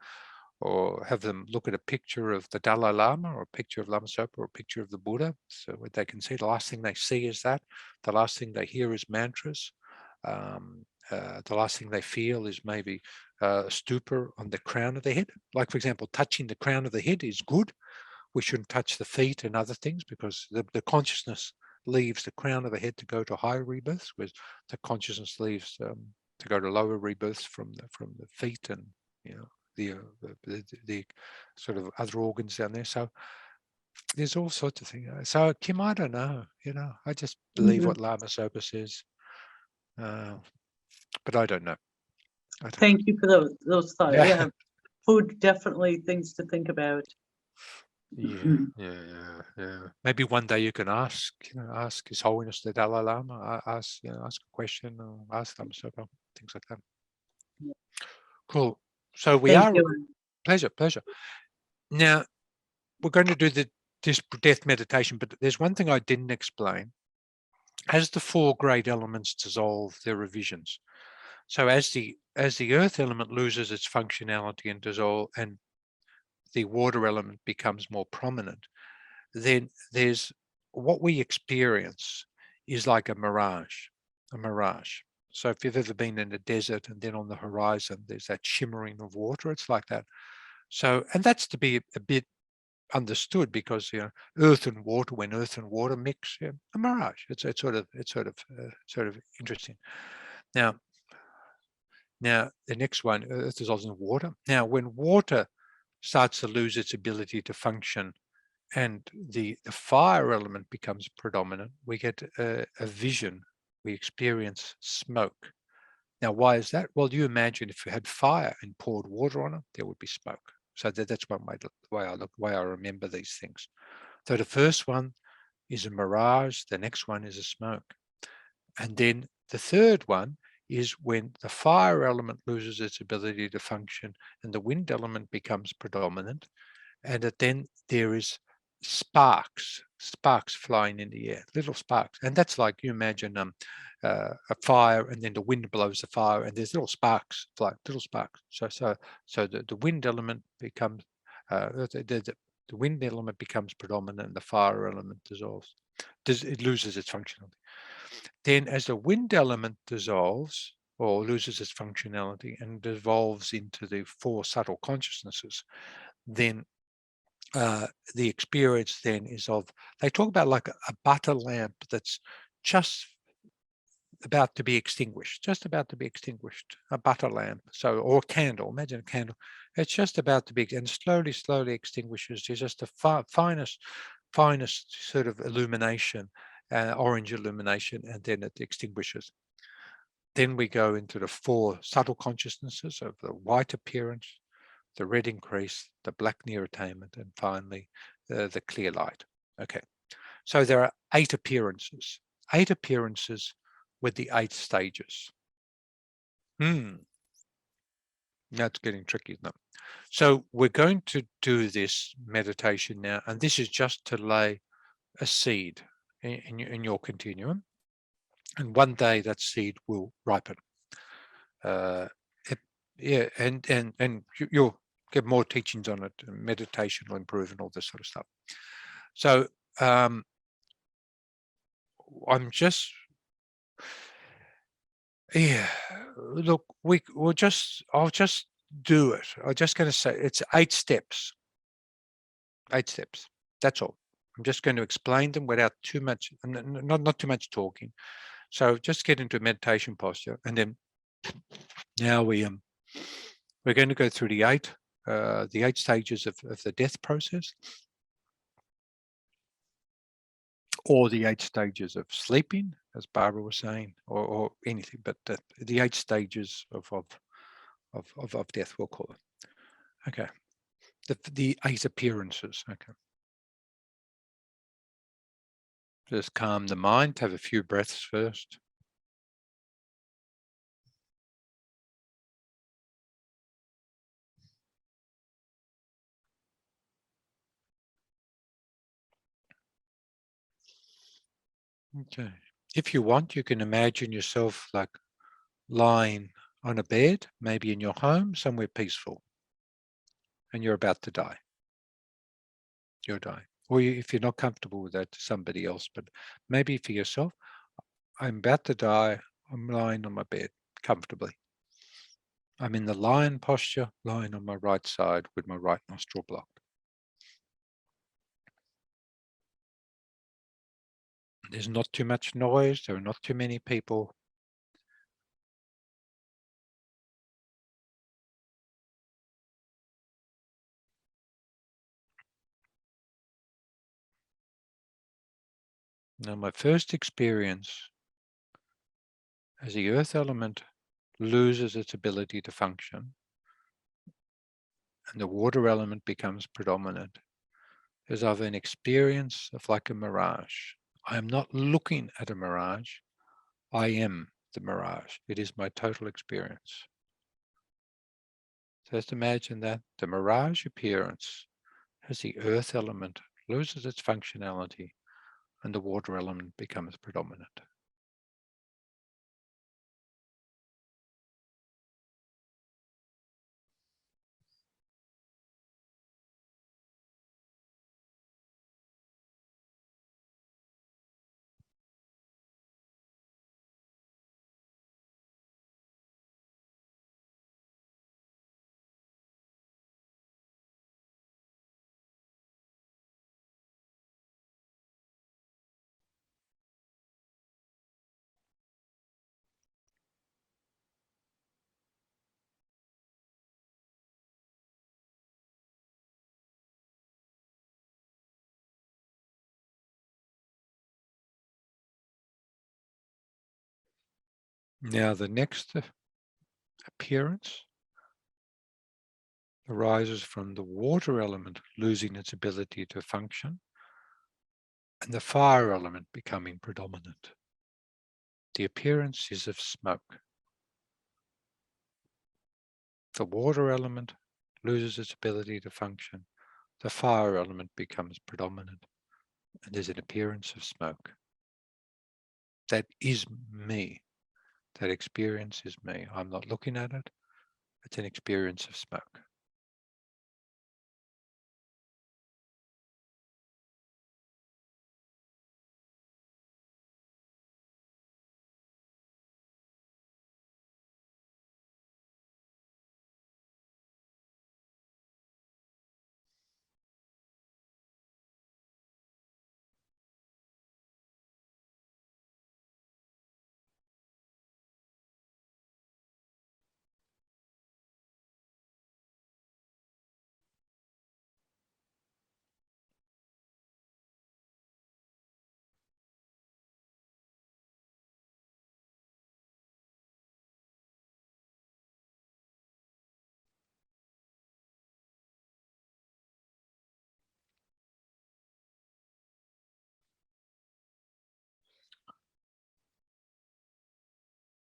or have them look at a picture of the Dalai Lama or a picture of Lama Zopa or a picture of the Buddha, so they can see. The last thing they see is that. The last thing they hear is mantras. The last thing they feel is maybe a stupor on the crown of the head. Like, for example, touching the crown of the head is good. We shouldn't touch the feet and other things, because the consciousness leaves the crown of the head to go to higher rebirths, whereas the consciousness leaves to go to lower rebirths from the feet and the sort of other organs down there. So there's all sorts of things. So Kim, I don't know. I just believe what Lama Zopa says. But I don't know.
Thank you for those thoughts. Yeah. Food, definitely things to think about.
Yeah. Maybe one day you can ask His Holiness the Dalai Lama, ask a question, or ask Lama Zopa, things like that.
Yeah.
Cool. So
Thank you.
Pleasure. Now we're going to do this death meditation, but there's one thing I didn't explain. As the four great elements dissolve, there are visions. So as the earth element loses its functionality and dissolve, and the water element becomes more prominent, then there's what we experience is like a mirage. So if you've ever been in a desert and then on the horizon there's that shimmering of water, it's like that. So, and that's to be a bit understood, because earth and water, when earth and water mix, a mirage. It's sort of interesting. Now the next one, earth dissolves in water. Now when water starts to lose its ability to function and the fire element becomes predominant, we get a vision. We experience smoke. Now, why is that? Well, you imagine if you had fire and poured water on it, there would be smoke. So that's one way I remember these things. So the first one is a mirage. The next one is a smoke. And then the third one is when the fire element loses its ability to function and the wind element becomes predominant. And then there is sparks flying in the air, little sparks. And that's like, you imagine a fire, and then the wind blows the fire, and there's little sparks, like little sparks. So the wind element becomes the wind element becomes predominant, and the fire element dissolves. It loses its functionality. Then as the wind element dissolves or loses its functionality and devolves into the 4 subtle consciousnesses, then the experience then is of, they talk about like a butter lamp that's just about to be extinguished, a butter lamp. So, or a candle, imagine a candle. It's just about to be, and slowly extinguishes. There's just the finest sort of illumination, orange illumination, and then it extinguishes. Then we go into the 4 subtle consciousnesses of the white appearance, the red increase, the black neurotainment, and finally the clear light. Okay, so there are 8 appearances with the 8 stages. That's getting tricky, isn't it? So we're going to do this meditation now, and this is just to lay a seed in your continuum, and one day that seed will ripen. Yeah, and you'll get more teachings on it. Meditation will improve and all this sort of stuff. So I'm just, yeah, look, I'll just do it. I'm just going to say it's 8 steps. 8 steps. That's all. I'm just going to explain them without too much, not too much talking. So just get into a meditation posture, and then now we're going to go through the 8 stages of the death process, or the 8 stages of sleeping, as Barbara was saying, or anything, but the 8 stages of death, we'll call it. Okay, the 8 appearances. Okay, just calm the mind. Have a few breaths first. Okay, if you want, you can imagine yourself like lying on a bed, maybe in your home, somewhere peaceful, and you're about to die. You're dying. Or if you're not comfortable with that, to somebody else, but maybe for yourself, I'm about to die, I'm lying on my bed comfortably. I'm in the lion posture, lying on my right side with my right nostril blocked. There's not too much noise, there are not too many people. Now, my first experience as the earth element loses its ability to function and the water element becomes predominant is of an experience of like a mirage. I am not looking at a mirage, I am the mirage. It is my total experience. So just imagine that the mirage appearance as the earth element loses its functionality and the water element becomes predominant. Now the next appearance arises from the water element losing its ability to function and the fire element becoming predominant. The appearance is of smoke. The water element loses its ability to function. the fire element becomes predominant, and there's an appearance of smoke. That is me. That experience is me. I'm not looking at it. It's an experience of smoke.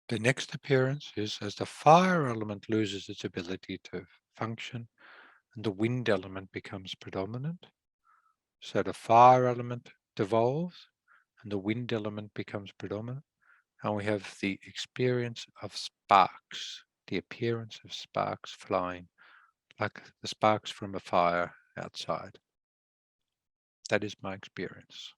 The next appearance is as the fire element loses its ability to function and the wind element becomes predominant. So the fire element devolves and the wind element becomes predominant. And we have the experience of sparks, the appearance of sparks flying, like the sparks from a fire outside. That is my experience.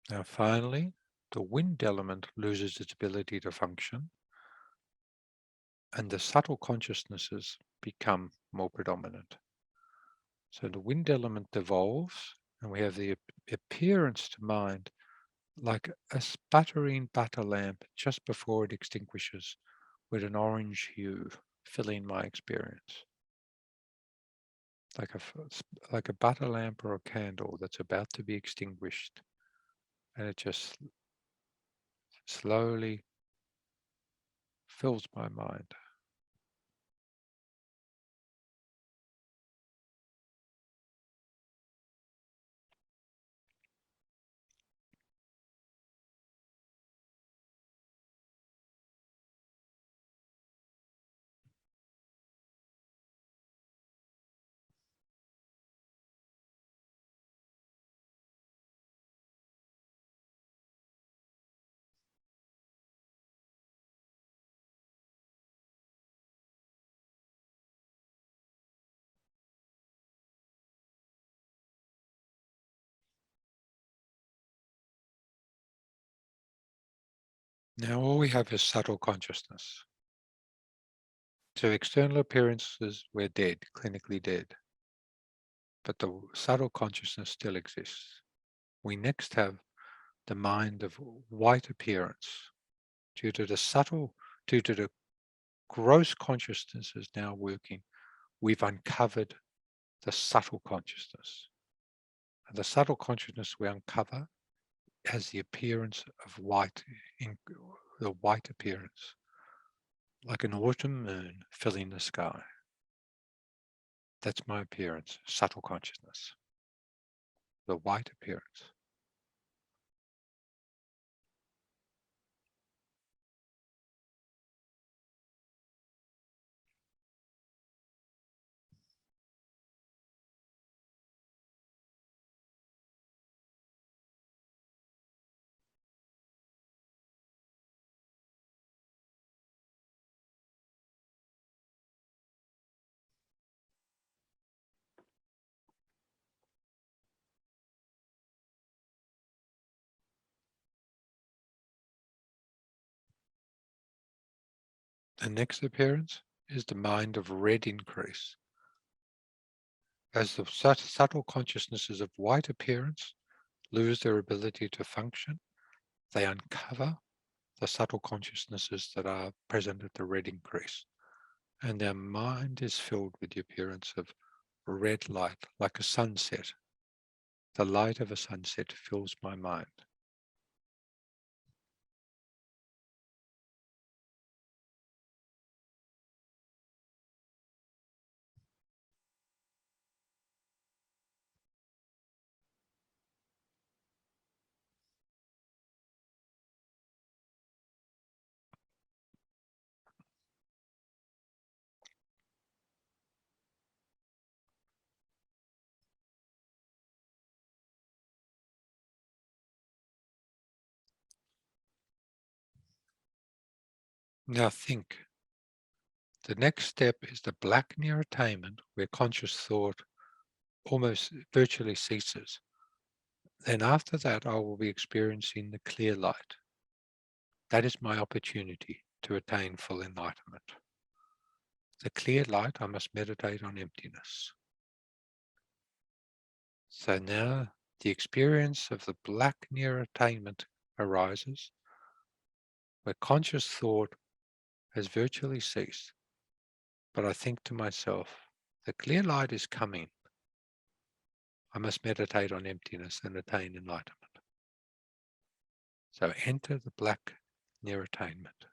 Now finally, the wind element loses its ability to function and the subtle consciousnesses become more predominant. So the wind element devolves and we have the appearance to mind like a sputtering butter lamp just before it extinguishes with an orange hue filling my experience. Like a butter lamp or a candle that's about to be extinguished and it just slowly fills my mind. Now all we have is subtle consciousness. So external appearances, we're dead, clinically dead. But the subtle consciousness still exists. We next have the mind of white appearance. Due to the gross consciousness is now working, we've uncovered the subtle consciousness. And the subtle consciousness we uncover has the appearance of white, the white appearance, like an autumn moon filling the sky. That's my appearance, subtle consciousness, the white appearance. The next appearance is the mind of red increase. As the subtle consciousnesses of white appearance lose their ability to function, they uncover the subtle consciousnesses that are present at the red increase. And their mind is filled with the appearance of red light, like a sunset. The light of a sunset fills my mind. Now think. The next step is the Black Neurotainment, where conscious thought almost virtually ceases. Then after that, I will be experiencing the clear light. That is my opportunity to attain full enlightenment. The clear light, I must meditate on emptiness. So now the experience of the Black Neurotainment arises, where conscious thought has virtually ceased. But I think to myself, the clear light is coming. I must meditate on emptiness and attain enlightenment. So enter the Black Neurotainment.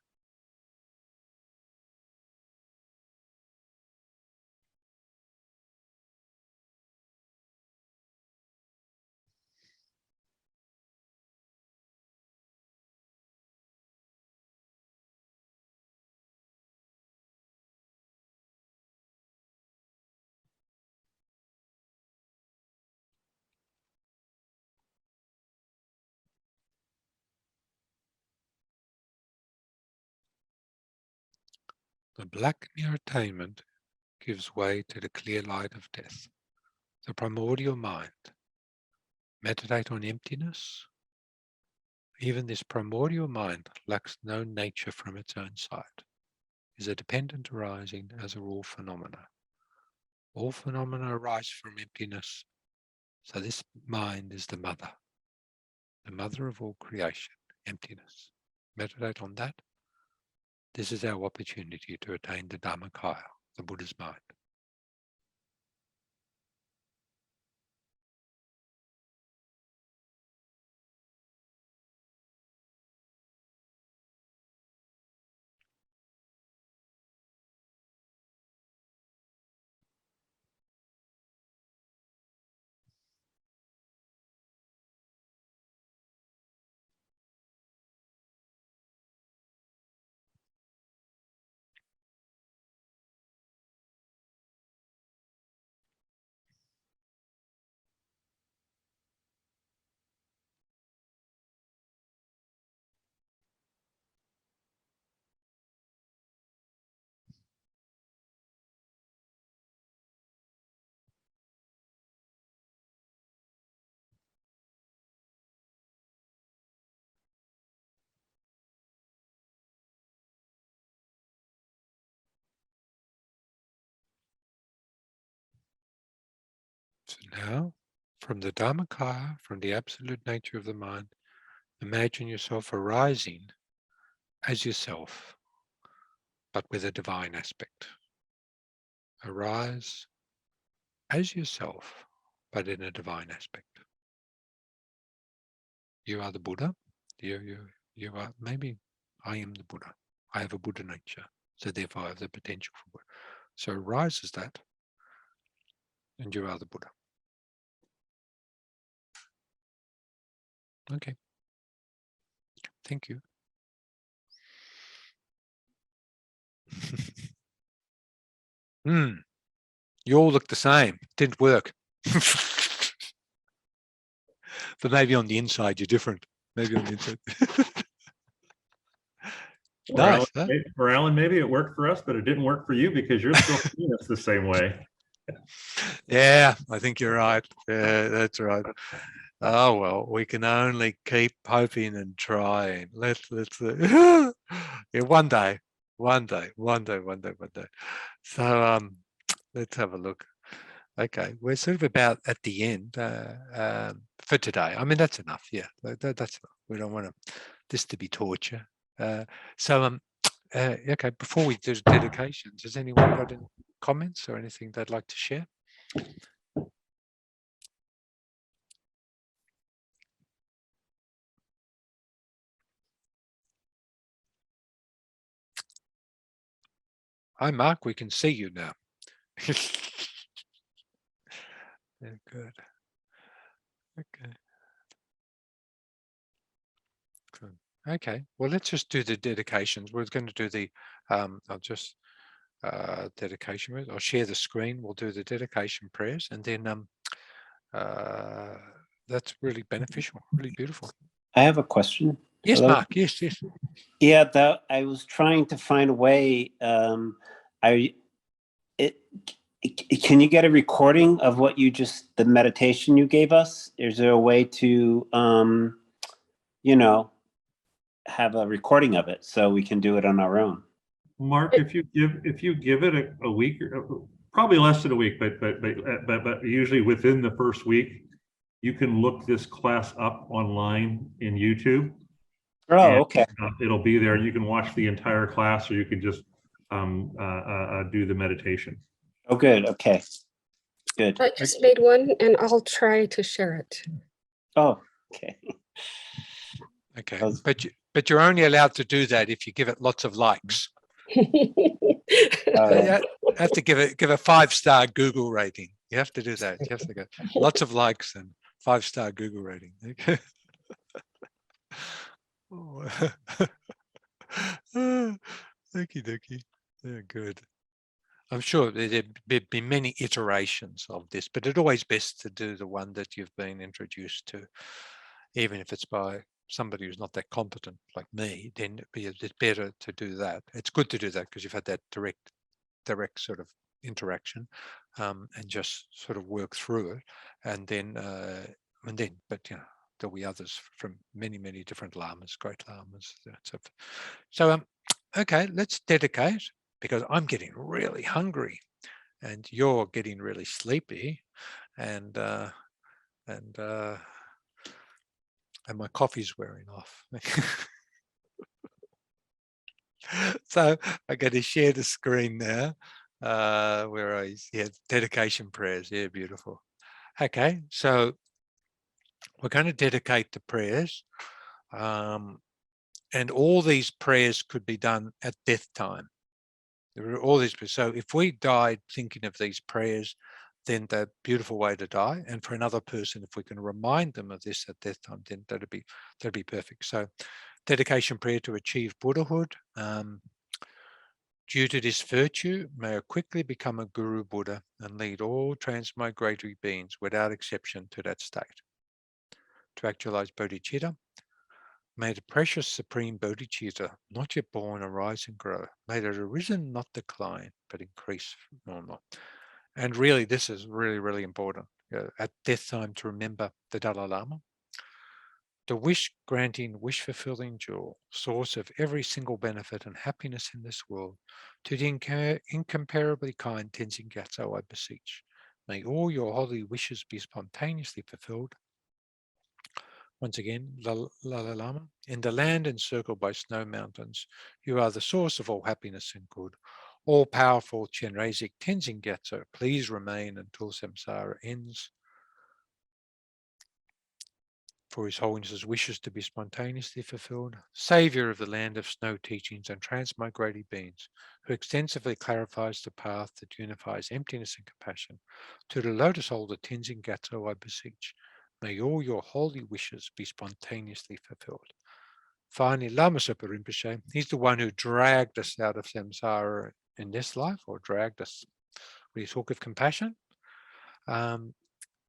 The Black Neurotainment gives way to the clear light of death, the primordial mind. Meditate on emptiness. Even this primordial mind lacks no nature from its own side, is a dependent arising as are all phenomena. All phenomena arise from emptiness, so this mind is the mother of all creation, emptiness. Meditate on that. This is our opportunity to attain the Dharmakaya, the Buddha's mind. So now, from the Dharmakaya, from the absolute nature of the mind, imagine yourself arising as yourself, but with a divine aspect. Arise as yourself, but in a divine aspect. You are the Buddha. You are, maybe I am the Buddha. I have a Buddha nature, so therefore I have the potential for Buddha. So arise as that, and you are the Buddha. Okay. Thank you. You all look the same. Didn't work. But maybe on the inside you're different. Maybe on the inside. Nice, huh?
For Alan, maybe it worked for us, but it didn't work for you because you're still seeing us the same way.
Yeah, I think you're right. Yeah, that's right. Oh well, we can only keep hoping and trying. Let's yeah, one day One day. So let's have a look. Okay, we're sort of about at the end for today. I mean, that's enough. Yeah, that's enough. We don't want this to be torture. Okay, before we do dedications, has anyone got any comments or anything they'd like to share? Hi, Mark, we can see you now. Yeah, good. Okay. Good. Okay, well, let's just do the dedications. We're going to do the, I'll just, dedication with, I'll share the screen. We'll do the dedication prayers, and then that's really beneficial, really beautiful.
I have a question.
Yes,
Hello?
Mark, yes.
Yeah, I was trying to find a way. Can you get a recording of what the meditation you gave us? Is there a way to, have a recording of it so we can do it on our own?
Mark, if you give it a week, or probably less than a week, but usually within the first week, you can look this class up online in YouTube.
Oh, okay.
It'll be there. You can watch the entire class, or you can just do the meditation.
Oh, good. Okay. Good.
I just made one and I'll try to share it.
Oh, okay.
Okay, but you're only allowed to do that if you give it lots of likes. You have to give a 5-star Google rating. You have to do that. You have to get lots of likes and 5-star Google rating. Okay. Okie dokie. Yeah, good. I'm sure there'd be many iterations of this, but it's always best to do the one that you've been introduced to, even if it's by somebody who's not that competent like me. Then it's better to do that. It's good to do that because you've had that direct sort of interaction, and just sort of work through it, but there'll be others from many different lamas, great lamas. So okay, let's dedicate, because I'm getting really hungry and you're getting really sleepy, and my coffee's wearing off. So I'm going to share the screen now. Where dedication prayers. Yeah, beautiful. Okay, so we're going to dedicate the prayers, and all these prayers could be done at death time. There are all these. So if we died thinking of these prayers, then they're a beautiful way to die. And for another person, if we can remind them of this at death time, then that'd be perfect. So dedication prayer to achieve Buddhahood. Due to this virtue, may I quickly become a Guru Buddha and lead all transmigratory beings without exception to that state. To actualize bodhicitta, may the precious supreme bodhicitta, not yet born, arise and grow. May it arisen not decline, but increase more and more. And really, this is really important. At death time, to remember the Dalai Lama, the wish-granting, wish-fulfilling jewel, source of every single benefit and happiness in this world, to the incomparably kind Tenzin Gyatso, I beseech. May all your holy wishes be spontaneously fulfilled. Once again, Dalai Lama, in the land encircled by snow mountains, you are the source of all happiness and good. All-powerful Chenrezig Tenzin Gyatso, please remain until samsara ends. For His Holiness's wishes to be spontaneously fulfilled, Saviour of the land of snow teachings and transmigrating beings, who extensively clarifies the path that unifies emptiness and compassion, to the lotus holder Tenzin Gyatso I beseech, may all your holy wishes be spontaneously fulfilled. Finally, Lama Zopa Rinpoche, he's the one who dragged us out of samsara in this life, or dragged us, when you talk of compassion.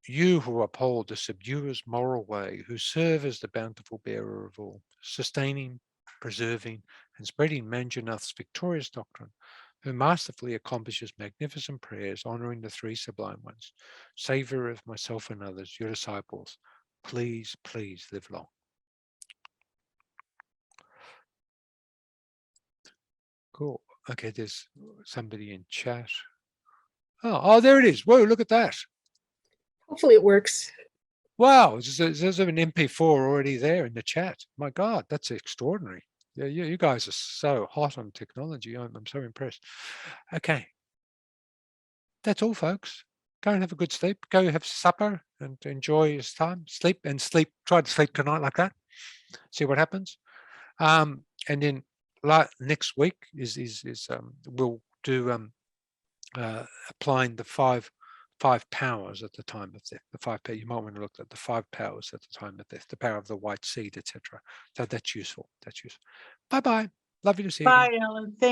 You who uphold the subduer's moral way, who serve as the bountiful bearer of all, sustaining, preserving, and spreading Manjunath's victorious doctrine, who masterfully accomplishes magnificent prayers honoring the three sublime ones, saviour of myself and others, your disciples, please live long. Cool. Okay, there's somebody in chat. Oh, there it is. Whoa, look at that.
Hopefully it works.
Wow, there's an MP4 already there in the chat. My God, that's extraordinary. Yeah, you guys are so hot on technology. I'm so impressed. Okay. That's all, folks. Go and have a good sleep. Go have supper and enjoy your time. Sleep. Try to sleep tonight like that. See what happens. And then next week is we'll do applying the five powers at the time of death. The 5 powers. You might want to look at the 5 powers at the time of death. The power of the white seed, etc. So that's useful. That's useful. Bye bye. Lovely to see you.
Bye,
Again.
Ellen.